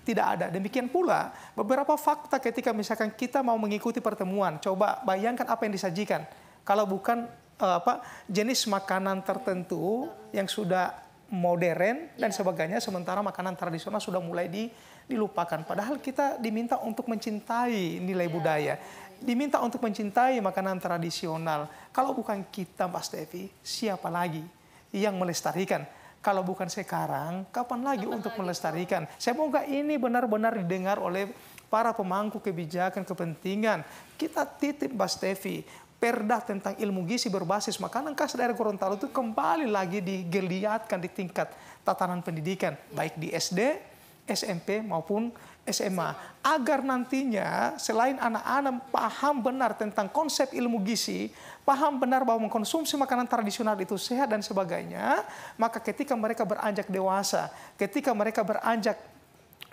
tidak ada. Demikian pula beberapa fakta ketika misalkan kita mau mengikuti pertemuan. Coba bayangkan apa yang disajikan. Kalau bukan jenis makanan tertentu yang sudah modern dan sebagainya, sementara makanan tradisional sudah mulai dilupakan. Padahal kita diminta untuk mencintai nilai budaya, diminta untuk mencintai makanan tradisional. Kalau bukan kita, Mbak Stevi, siapa lagi yang melestarikan? Kalau bukan sekarang, kapan lagi untuk melestarikan? Semoga ini benar-benar didengar oleh para pemangku kebijakan kepentingan. Kita titip, Mbak Stevi, perda tentang ilmu gizi berbasis makanan khas daerah Gorontalo itu kembali lagi digeliatkan di tingkat tatanan pendidikan, baik di SD, SMP maupun SMA. Agar nantinya selain anak-anak paham benar tentang konsep ilmu gizi, paham benar bahwa mengkonsumsi makanan tradisional itu sehat dan sebagainya, maka ketika mereka beranjak dewasa, ketika mereka beranjak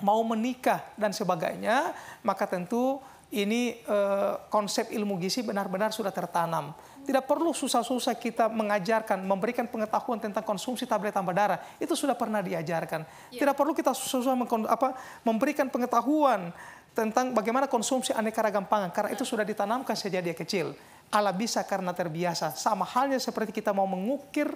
mau menikah dan sebagainya, maka tentu ini konsep ilmu gizi benar-benar sudah tertanam. Tidak perlu susah-susah kita mengajarkan, memberikan pengetahuan tentang konsumsi tablet tambah darah. Itu sudah pernah diajarkan. Tidak perlu kita susah-susah memberikan pengetahuan tentang bagaimana konsumsi aneka ragam pangan. Karena itu sudah ditanamkan sejak dia kecil. Allah bisa karena terbiasa. Sama halnya seperti kita mau mengukir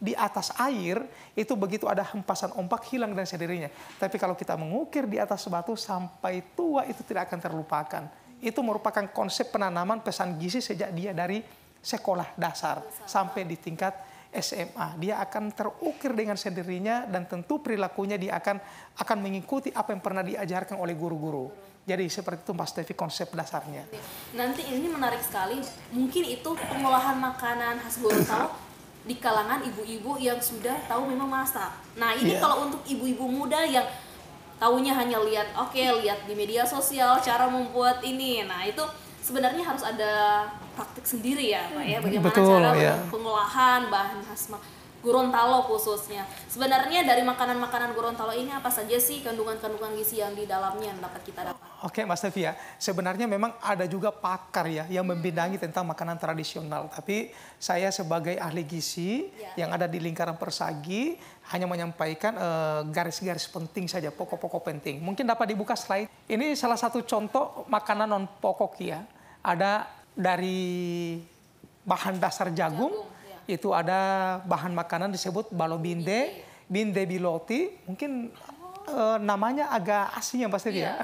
di atas air, itu begitu ada hempasan ombak hilang dan sendirinya. Tapi kalau kita mengukir di atas batu sampai tua, itu tidak akan terlupakan. Itu merupakan konsep penanaman pesan gizi sejak dia dari sekolah dasar sampai di tingkat SMA. Dia akan terukir dengan sendirinya dan tentu perilakunya dia akan mengikuti apa yang pernah diajarkan oleh guru-guru. Jadi seperti itu Mbak Stevi konsep dasarnya. Nanti ini menarik sekali. Mungkin itu pengolahan makanan khas Gorontalo di kalangan ibu-ibu yang sudah tahu memang masak. Nah ini kalau untuk ibu-ibu muda yang taunya hanya lihat di media sosial cara membuat ini. Nah itu sebenarnya harus ada praktik sendiri ya Pak ya. Bagaimana cara pengolahan bahan khas Gorontalo khususnya. Sebenarnya dari makanan-makanan Gorontalo ini apa saja sih kandungan-kandungan gizi yang di dalamnya yang dapat kita dapat? Oke Mas Stevi ya, sebenarnya memang ada juga pakar ya yang membidangi tentang makanan tradisional. Tapi saya sebagai ahli gizi yang ada di lingkaran Persagi hanya menyampaikan garis-garis penting saja, pokok-pokok penting. Mungkin dapat dibuka slide. Ini salah satu contoh makanan non pokok ya. Ada dari bahan dasar jagung. Itu ada bahan makanan disebut balobinde, binde biloti, mungkin namanya agak asing ya Mas Stevi ya.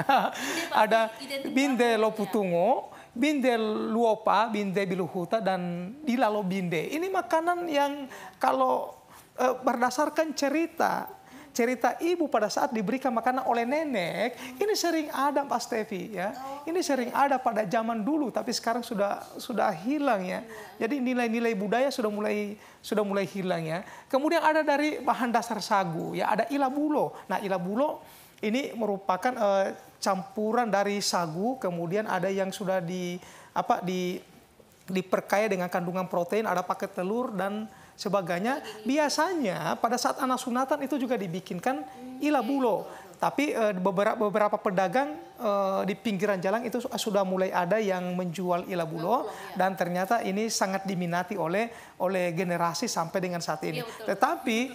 Ada binde loputungo, binde luopa, binde biluhuta, dan dilalo binde. Ini makanan yang kalau berdasarkan cerita ibu pada saat diberikan makanan oleh nenek, ini sering ada Pak Stevi ya. Ini sering ada pada zaman dulu, tapi sekarang sudah hilang ya. Jadi nilai-nilai budaya sudah mulai hilang ya. Kemudian ada dari bahan dasar sagu ya, ada ilabulo. Nah, ilabulo ini merupakan campuran dari sagu, kemudian ada yang sudah diperkaya dengan kandungan protein, ada pakai telur dan sebagainya. Biasanya pada saat anak sunatan itu juga dibikinkan ilabulo. Tapi beberapa pedagang di pinggiran jalan itu sudah mulai ada yang menjual ilabulo dan ternyata ini sangat diminati oleh generasi sampai dengan saat ini. Tetapi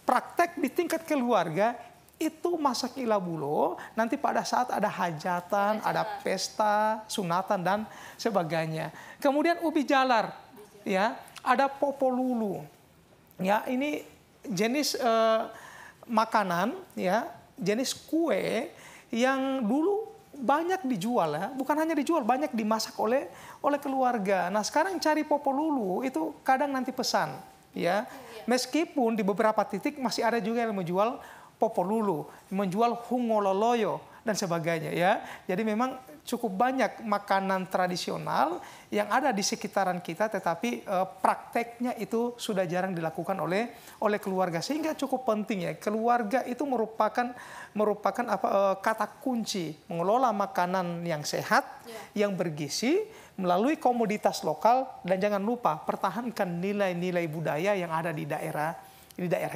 praktek di tingkat keluarga itu masak ilabulo nanti pada saat ada hajatan, ada pesta, sunatan dan sebagainya. Kemudian ubi jalar ya. Ada popolulu, ya ini jenis makanan, ya jenis kue yang dulu banyak dijual ya, bukan hanya dijual, banyak dimasak oleh keluarga. Nah sekarang cari popolulu itu kadang nanti pesan, ya meskipun di beberapa titik masih ada juga yang menjual popolulu, menjual hungololoyo dan sebagainya ya. Jadi memang cukup banyak makanan tradisional yang ada di sekitaran kita, tetapi prakteknya itu sudah jarang dilakukan oleh keluarga, sehingga cukup penting ya keluarga itu merupakan kata kunci mengelola makanan yang sehat, yang bergizi melalui komoditas lokal, dan jangan lupa pertahankan nilai-nilai budaya yang ada di daerah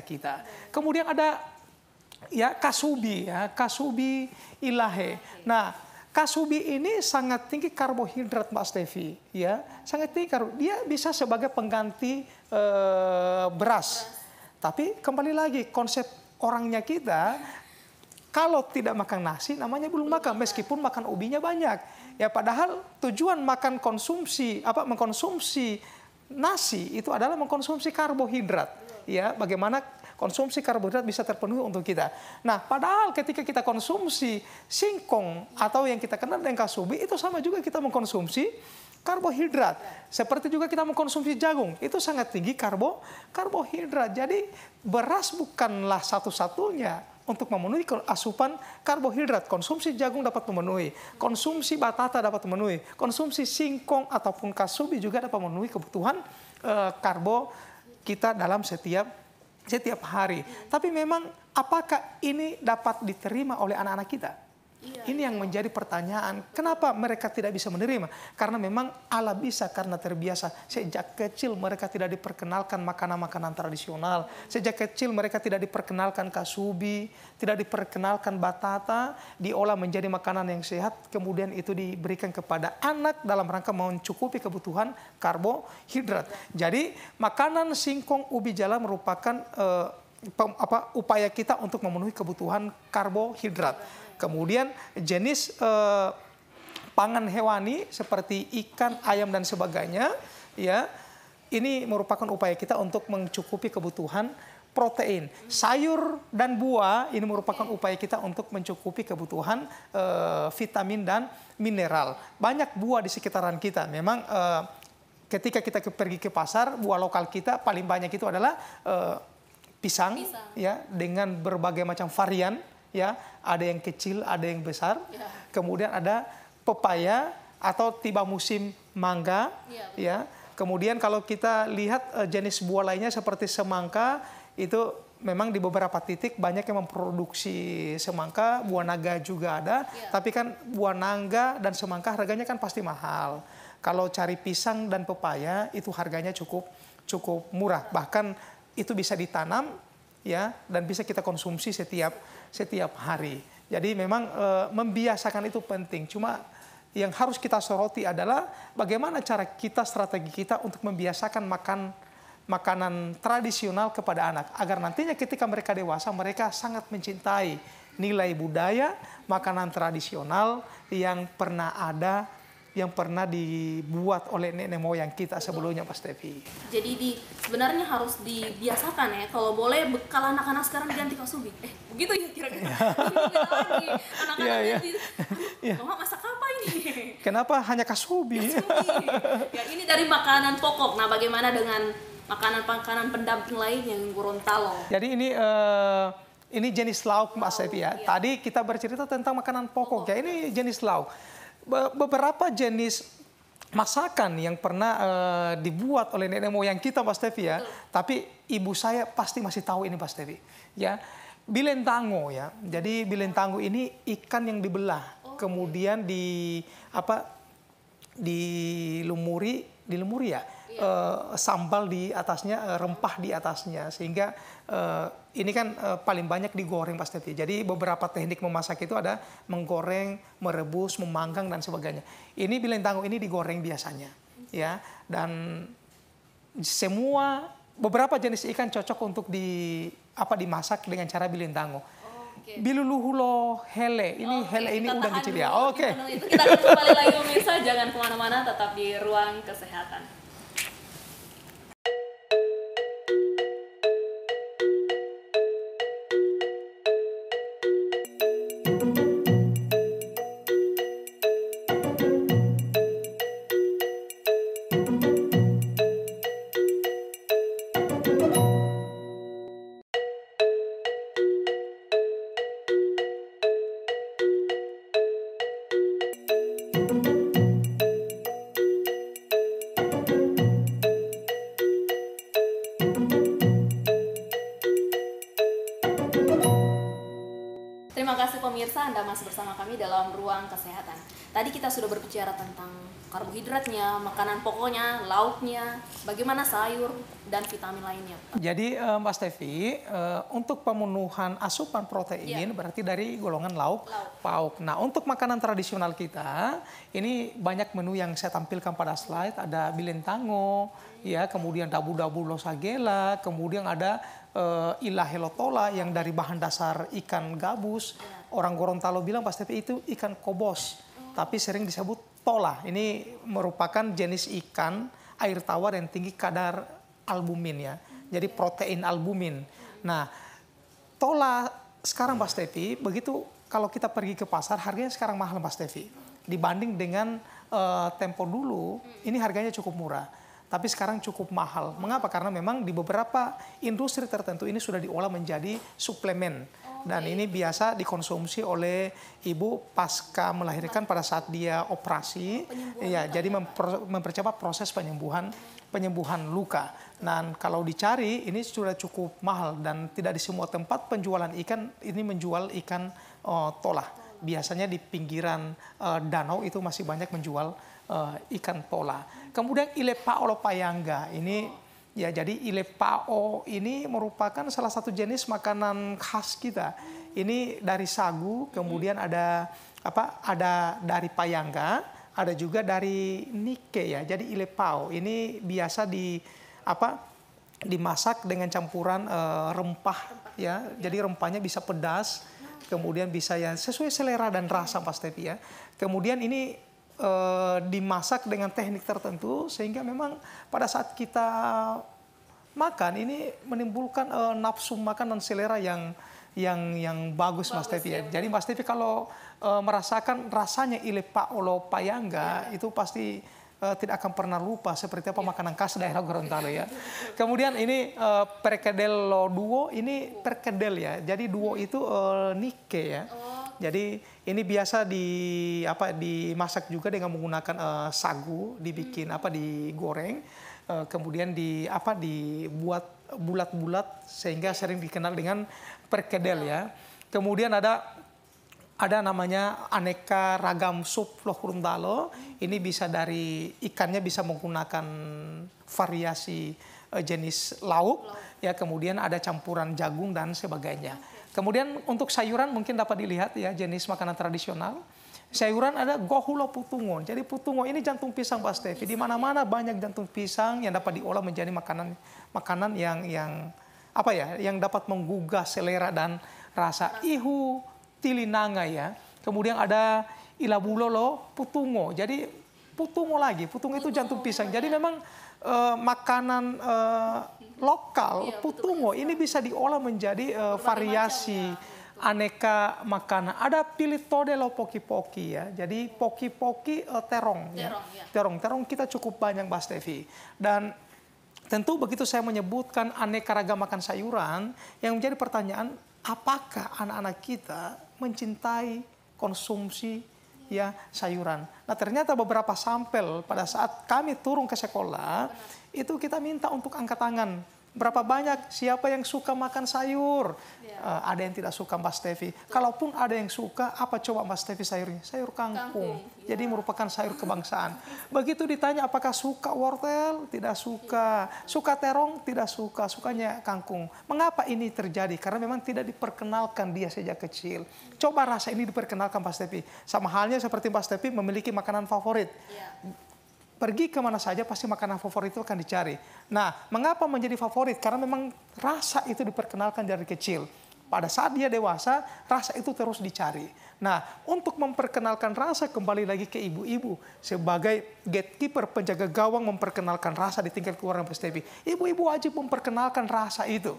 kita. Kemudian ada ya kasubi ilahe. Nah, kasubi ini sangat tinggi karbohidrat Mbak Stevi, ya sangat tinggi dia bisa sebagai pengganti beras. Tapi kembali lagi konsep orangnya kita, kalau tidak makan nasi namanya belum makan, meskipun makan ubinya banyak. Ya padahal tujuan mengkonsumsi nasi itu adalah mengkonsumsi karbohidrat. Ya bagaimana konsumsi karbohidrat bisa terpenuhi untuk kita. Nah, padahal ketika kita konsumsi singkong atau yang kita kenal dengan kasubi, itu sama juga kita mengkonsumsi karbohidrat. Seperti juga kita mengkonsumsi jagung, itu sangat tinggi karbohidrat. Jadi beras bukanlah satu-satunya untuk memenuhi asupan karbohidrat. Konsumsi jagung dapat memenuhi, konsumsi batata dapat memenuhi, konsumsi singkong ataupun kasubi juga dapat memenuhi kebutuhan karbo kita dalam setiap hari. Tapi memang apakah ini dapat diterima oleh anak-anak kita? Ini yang menjadi pertanyaan. Kenapa mereka tidak bisa menerima? Karena memang Allah bisa karena terbiasa. Sejak kecil mereka tidak diperkenalkan makanan-makanan tradisional. Sejak kecil mereka tidak diperkenalkan kasubi, tidak diperkenalkan batata, diolah menjadi makanan yang sehat. Kemudian itu diberikan kepada anak dalam rangka mencukupi kebutuhan karbohidrat. Jadi makanan singkong ubi jala merupakan upaya kita untuk memenuhi kebutuhan karbohidrat. Kemudian jenis pangan hewani seperti ikan, ayam dan sebagainya, ya, ini merupakan upaya kita untuk mencukupi kebutuhan protein. Sayur dan buah ini merupakan upaya kita untuk mencukupi kebutuhan vitamin dan mineral. Banyak buah di sekitaran kita. Memang ketika kita pergi ke pasar, buah lokal kita paling banyak itu adalah pisang, ya, dengan berbagai macam varian. Ya, ada yang kecil, ada yang besar. Kemudian ada pepaya atau tiba musim mangga. Ya. Kemudian kalau kita lihat jenis buah lainnya seperti semangka, itu memang di beberapa titik banyak yang memproduksi semangka, buah naga juga ada. Tapi kan buah naga dan semangka harganya kan pasti mahal. Kalau cari pisang dan pepaya itu harganya cukup murah. Bahkan itu bisa ditanam, ya, dan bisa kita konsumsi setiap hari. Jadi memang membiasakan itu penting. Cuma yang harus kita soroti adalah bagaimana cara kita, strategi kita untuk membiasakan makanan tradisional kepada anak. Agar nantinya ketika mereka dewasa, mereka sangat mencintai nilai budaya, makanan tradisional yang pernah ada, yang pernah dibuat oleh nenek moyang kita sebelumnya, Pak Stevi. Jadi sebenarnya harus dibiasakan ya, kalau boleh bekal anak-anak sekarang diganti kasubi. Begitu ya kira-kira. Lagi anak-anak Mama masak apa ini? Kenapa hanya kasubi? Ya, ini dari makanan pokok. Nah, bagaimana dengan makanan-makanan pendamping lain yang Gorontalo? Jadi ini jenis lauk, Mbak Stevi ya. Tadi kita bercerita tentang makanan pokok. Ya, ini jenis lauk. Beberapa jenis masakan yang pernah dibuat oleh nenek moyang kita, Pak Stevi ya. Tapi ibu saya pasti masih tahu ini, Pak Stevi. Ya, bilentango ya. Jadi bilentango ini ikan yang dibelah, kemudian dilumuri ya. Sambal di atasnya, rempah di atasnya, sehingga ini kan paling banyak digoreng, Pak Stevi. Jadi beberapa teknik memasak itu ada menggoreng, merebus, memanggang dan sebagainya. Ini bilentango ini digoreng biasanya, ya. Dan beberapa jenis ikan cocok untuk dimasak dengan cara bilentango. Biluluhulo hele, ini hele ini udang kecil ya. Oke. Kita akan kembali lagi pemirsa, jangan kemana-mana, tetap di Ruang Kesehatan. Terima kasih pemirsa, Anda masih bersama kami dalam Ruang Kesehatan. Tadi kita sudah berbicara tentang karbohidratnya, makanan pokoknya, lauknya, bagaimana sayur dan vitamin lainnya, Pak. Jadi Mbak Stevi, untuk pemenuhan asupan protein berarti dari golongan lauk pauk. Nah, untuk makanan tradisional kita, ini banyak menu yang saya tampilkan pada slide. Ada bilentango, ya, kemudian dabu-dabu losagela, kemudian ada ilahe lotola yang dari bahan dasar ikan gabus. Orang Gorontalo bilang Pak Stevi itu ikan kobos, tapi sering disebut tola. Ini merupakan jenis ikan air tawar yang tinggi kadar albumin ya. Jadi protein albumin. Nah, tola sekarang Mbak Stevi, begitu kalau kita pergi ke pasar, harganya sekarang mahal Mbak Stevi. Dibanding dengan tempo dulu, ini harganya cukup murah. Tapi sekarang cukup mahal. Mengapa? Karena memang di beberapa industri tertentu ini sudah diolah menjadi suplemen. Dan ini biasa dikonsumsi oleh ibu pasca melahirkan pada saat dia operasi. Ya, jadi mempercepat proses penyembuhan luka. Dan kalau dicari ini sudah cukup mahal dan tidak di semua tempat penjualan ikan ini menjual ikan tola. Biasanya di pinggiran danau itu masih banyak menjual ikan tola. Kemudian ilepao payangga ini ya, jadi ilepao ini merupakan salah satu jenis makanan khas kita. Ini dari sagu, kemudian ada dari payangga, ada juga dari nike ya. Jadi ilepao ini biasa dimasak dengan campuran rempah ya. Jadi rempahnya bisa pedas, kemudian bisa ya sesuai selera dan rasa Pak Stevi ya. Kemudian ini dimasak dengan teknik tertentu sehingga memang pada saat kita makan ini menimbulkan nafsu makan dan selera yang bagus Mas Stevi ya. Jadi Mas Stevi kalau merasakan rasanya ilepao payangga itu pasti tidak akan pernah lupa seperti apa makanan khas daerah Gorontalo ya. Kemudian ini perkedel duo, ini perkedel ya. Jadi duo itu nike ya. Jadi ini biasa dimasak juga dengan menggunakan sagu, dibikin digoreng, kemudian dibuat bulat-bulat sehingga sering dikenal dengan perkedel ya. Kemudian ada namanya aneka ragam sup Loh Gorontalo. Ini bisa dari ikannya bisa menggunakan variasi jenis lauk ya, kemudian ada campuran jagung dan sebagainya. Kemudian untuk sayuran mungkin dapat dilihat ya jenis makanan tradisional. Sayuran ada gohulo putungo. Jadi putungo ini jantung pisang Pak Stevi. Di mana-mana banyak jantung pisang yang dapat diolah menjadi makanan yang dapat menggugah selera dan rasa. Ihu tilinanga ya. Kemudian ada ilabulolo putungo. Jadi putungo lagi. Putungo itu jantung pisang. Jadi memang makanan lokal putungo ini bisa diolah menjadi variasi aneka makanan. Ada pilitode lo poki-poki ya. Jadi poki-poki terong ya. Terong kita cukup banyak Mbak Stevi. Dan tentu begitu saya menyebutkan aneka ragam makan sayuran, yang menjadi pertanyaan, apakah anak-anak kita mencintai konsumsi ya sayuran? Nah, ternyata beberapa sampel pada saat kami turun ke sekolah, itu kita minta untuk angkat tangan. Berapa banyak siapa yang suka makan sayur? Ada yang tidak suka Mbak Stevi. Kalaupun ada yang suka, apa coba Mbak Stevi sayurnya? Sayur kangkung. Jadi merupakan sayur kebangsaan. Begitu ditanya apakah suka wortel? Tidak suka. Suka terong? Tidak suka. Sukanya kangkung. Mengapa ini terjadi? Karena memang tidak diperkenalkan dia sejak kecil. Coba rasa ini diperkenalkan Mbak Stevi. Sama halnya seperti Mbak Stevi memiliki makanan favorit. Pergi kemana saja pasti makanan favorit itu akan dicari. Nah, mengapa menjadi favorit? Karena memang rasa itu diperkenalkan dari kecil. Pada saat dia dewasa, rasa itu terus dicari. Nah, untuk memperkenalkan rasa kembali lagi ke ibu-ibu. Sebagai gatekeeper, penjaga gawang memperkenalkan rasa di tingkat keluarga Mbak Stevi. Ibu-ibu wajib memperkenalkan rasa itu.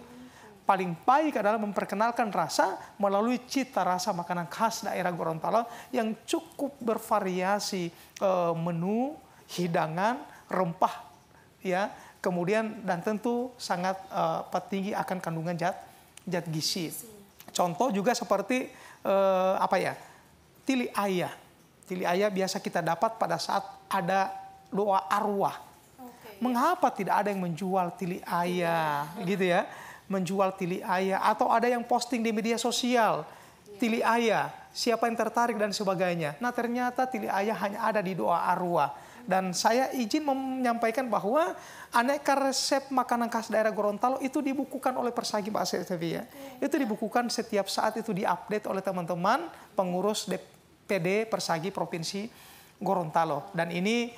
Paling baik adalah memperkenalkan rasa melalui cita rasa makanan khas daerah Gorontalo yang cukup bervariasi menu, hidangan, rempah, ya, kemudian dan tentu sangat tinggi akan kandungan zat gizi. Contoh juga seperti tili ayah. Tili ayah biasa kita dapat pada saat ada doa arwah. Mengapa tidak ada yang menjual tili ayah, gitu ya? Menjual tili ayah atau ada yang posting di media sosial tili ayah, siapa yang tertarik dan sebagainya. Nah, ternyata tili ayah hanya ada di doa arwah. Dan saya izin menyampaikan bahwa aneka resep makanan khas daerah Gorontalo itu dibukukan oleh Persagi Mbak Stevi ya. Itu dibukukan setiap saat, itu diupdate oleh teman-teman pengurus DPD Persagi Provinsi Gorontalo. Dan ini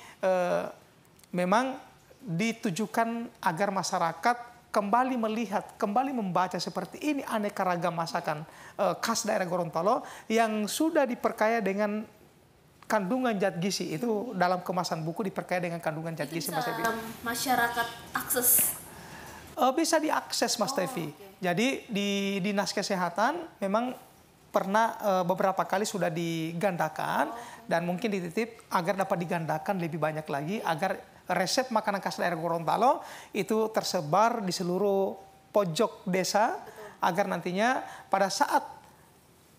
memang ditujukan agar masyarakat kembali melihat, kembali membaca seperti ini aneka ragam masakan khas daerah Gorontalo yang sudah diperkaya dengan kandungan zat gizi. Itu dalam kemasan buku diperkaya dengan kandungan zat gizi. Masyarakat akses Bisa diakses Mas Tevi. Jadi di Dinas Kesehatan memang pernah beberapa kali sudah digandakan dan mungkin dititip agar dapat digandakan lebih banyak lagi agar resep makanan khas daerah Gorontalo itu tersebar di seluruh pojok desa agar nantinya pada saat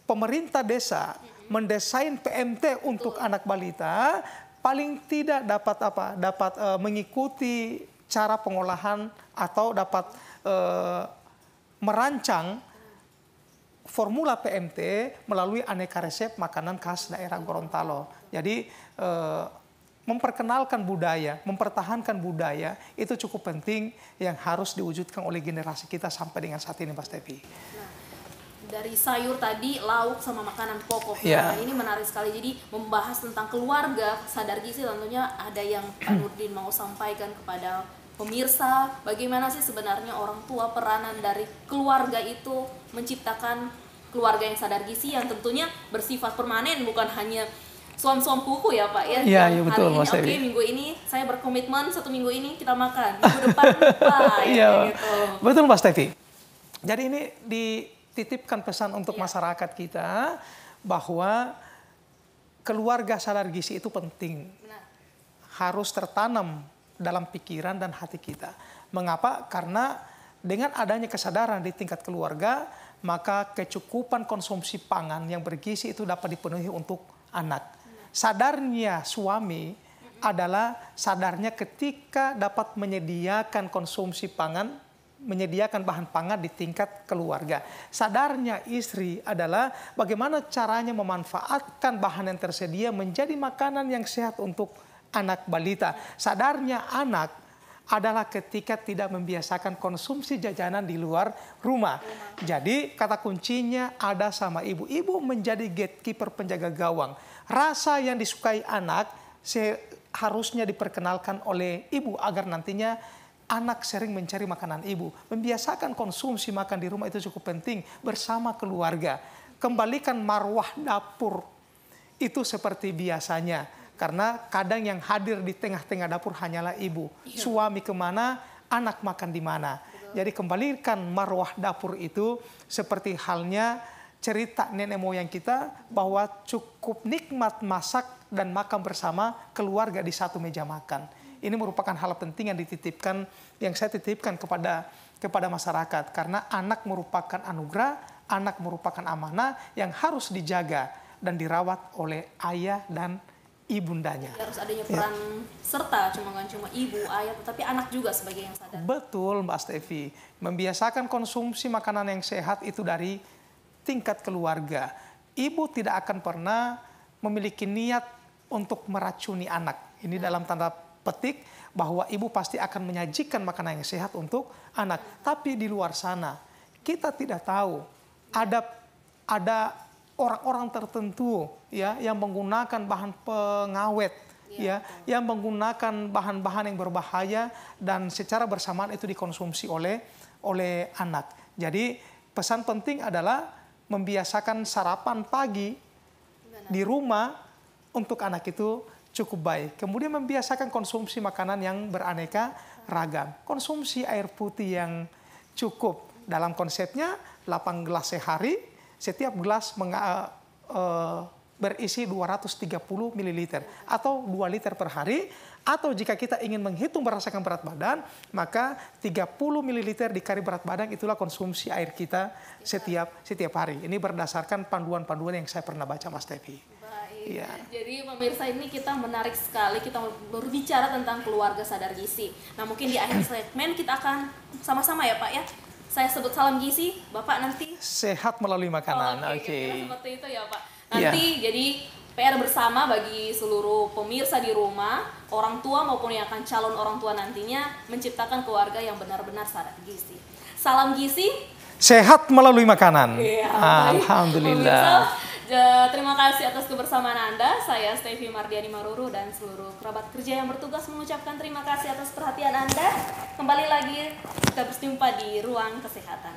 pemerintah desa mendesain PMT untuk anak balita paling tidak dapat mengikuti cara pengolahan atau dapat merancang formula PMT melalui aneka resep makanan khas daerah Gorontalo. Jadi memperkenalkan budaya, mempertahankan budaya itu cukup penting yang harus diwujudkan oleh generasi kita sampai dengan saat ini, Mas Tevi. Nah, dari sayur tadi, lauk sama makanan pokok. Yeah. Nah, ini menarik sekali. Jadi membahas tentang keluarga sadar gizi, tentunya ada yang Pak Nurdin mau sampaikan kepada pemirsa, bagaimana sih sebenarnya orang tua peranan dari keluarga itu menciptakan keluarga yang sadar gizi yang tentunya bersifat permanen, bukan hanya suam-suam kuku ya Pak ya. Iya, betul Mas Oke, Dewi. minggu ini saya berkomitmen 1 minggu ini kita makan, minggu depan lupa ya gitu. Betul Mas Tevi. Jadi ini dititipkan pesan untuk masyarakat kita bahwa keluarga sadar gizi itu penting. Benar. Harus tertanam dalam pikiran dan hati kita. Mengapa? Karena dengan adanya kesadaran di tingkat keluarga, maka kecukupan konsumsi pangan yang bergizi itu dapat dipenuhi untuk anak. Sadarnya suami adalah sadarnya ketika dapat menyediakan konsumsi pangan, menyediakan bahan pangan di tingkat keluarga. Sadarnya istri adalah bagaimana caranya memanfaatkan bahan yang tersedia menjadi makanan yang sehat untuk anak balita. Sadarnya anak adalah ketika tidak membiasakan konsumsi jajanan di luar rumah. Jadi kata kuncinya ada sama ibu. Ibu menjadi gatekeeper, penjaga gawang. Rasa yang disukai anak harusnya diperkenalkan oleh ibu agar nantinya anak sering mencari makanan ibu. Membiasakan konsumsi makan di rumah itu cukup penting bersama keluarga. Kembalikan marwah dapur itu seperti biasanya. Karena kadang yang hadir di tengah-tengah dapur hanyalah ibu. Suami kemana, anak makan di mana. Jadi kembalikan marwah dapur itu seperti halnya cerita nenek moyang kita bahwa cukup nikmat masak dan makan bersama keluarga di satu meja makan. Ini merupakan hal penting yang dititipkan, yang saya titipkan kepada masyarakat. Karena anak merupakan anugerah, anak merupakan amanah yang harus dijaga dan dirawat oleh ayah dan ibundanya. Harus adanya peran serta, bukan cuma ibu, ayah, tetapi anak juga sebagai yang sadar. Betul Mbak Stevi. Membiasakan konsumsi makanan yang sehat itu dari tingkat keluarga. Ibu tidak akan pernah memiliki niat untuk meracuni anak. Ini dalam tanda petik bahwa ibu pasti akan menyajikan makanan yang sehat untuk anak. Tapi di luar sana kita tidak tahu ada orang-orang tertentu ya yang menggunakan bahan pengawet yang menggunakan bahan-bahan yang berbahaya dan secara bersamaan itu dikonsumsi oleh anak. Jadi pesan penting adalah membiasakan sarapan pagi di rumah untuk anak itu cukup baik. Kemudian membiasakan konsumsi makanan yang beraneka ragam. Konsumsi air putih yang cukup. Dalam konsepnya 8 gelas sehari. Setiap gelas berisi 230 ml atau 2 liter per hari. Atau jika kita ingin menghitung berdasarkan berat badan, maka 30 ml dikali berat badan itulah konsumsi air kita setiap hari. Ini berdasarkan panduan-panduan yang saya pernah baca, Mas Tevi. Baik. Ya. Jadi pemirsa, ini kita menarik sekali, kita berbicara tentang keluarga sadar gizi. Nah mungkin di akhir segmen kita akan sama-sama ya Pak ya. Saya sebut salam gizi, Bapak nanti sehat melalui makanan. Oke. Seperti itu ya Pak. Nanti jadi PR bersama bagi seluruh pemirsa di rumah, orang tua maupun yang akan calon orang tua nantinya menciptakan keluarga yang benar-benar sadar gizi. Salam gizi, sehat melalui makanan. Ya, alhamdulillah. Terima kasih atas kebersamaan Anda. Saya Stevi Mardiani Maruru dan seluruh kerabat kerja yang bertugas mengucapkan terima kasih atas perhatian Anda. Kembali lagi kita berjumpa di Ruang Kesehatan.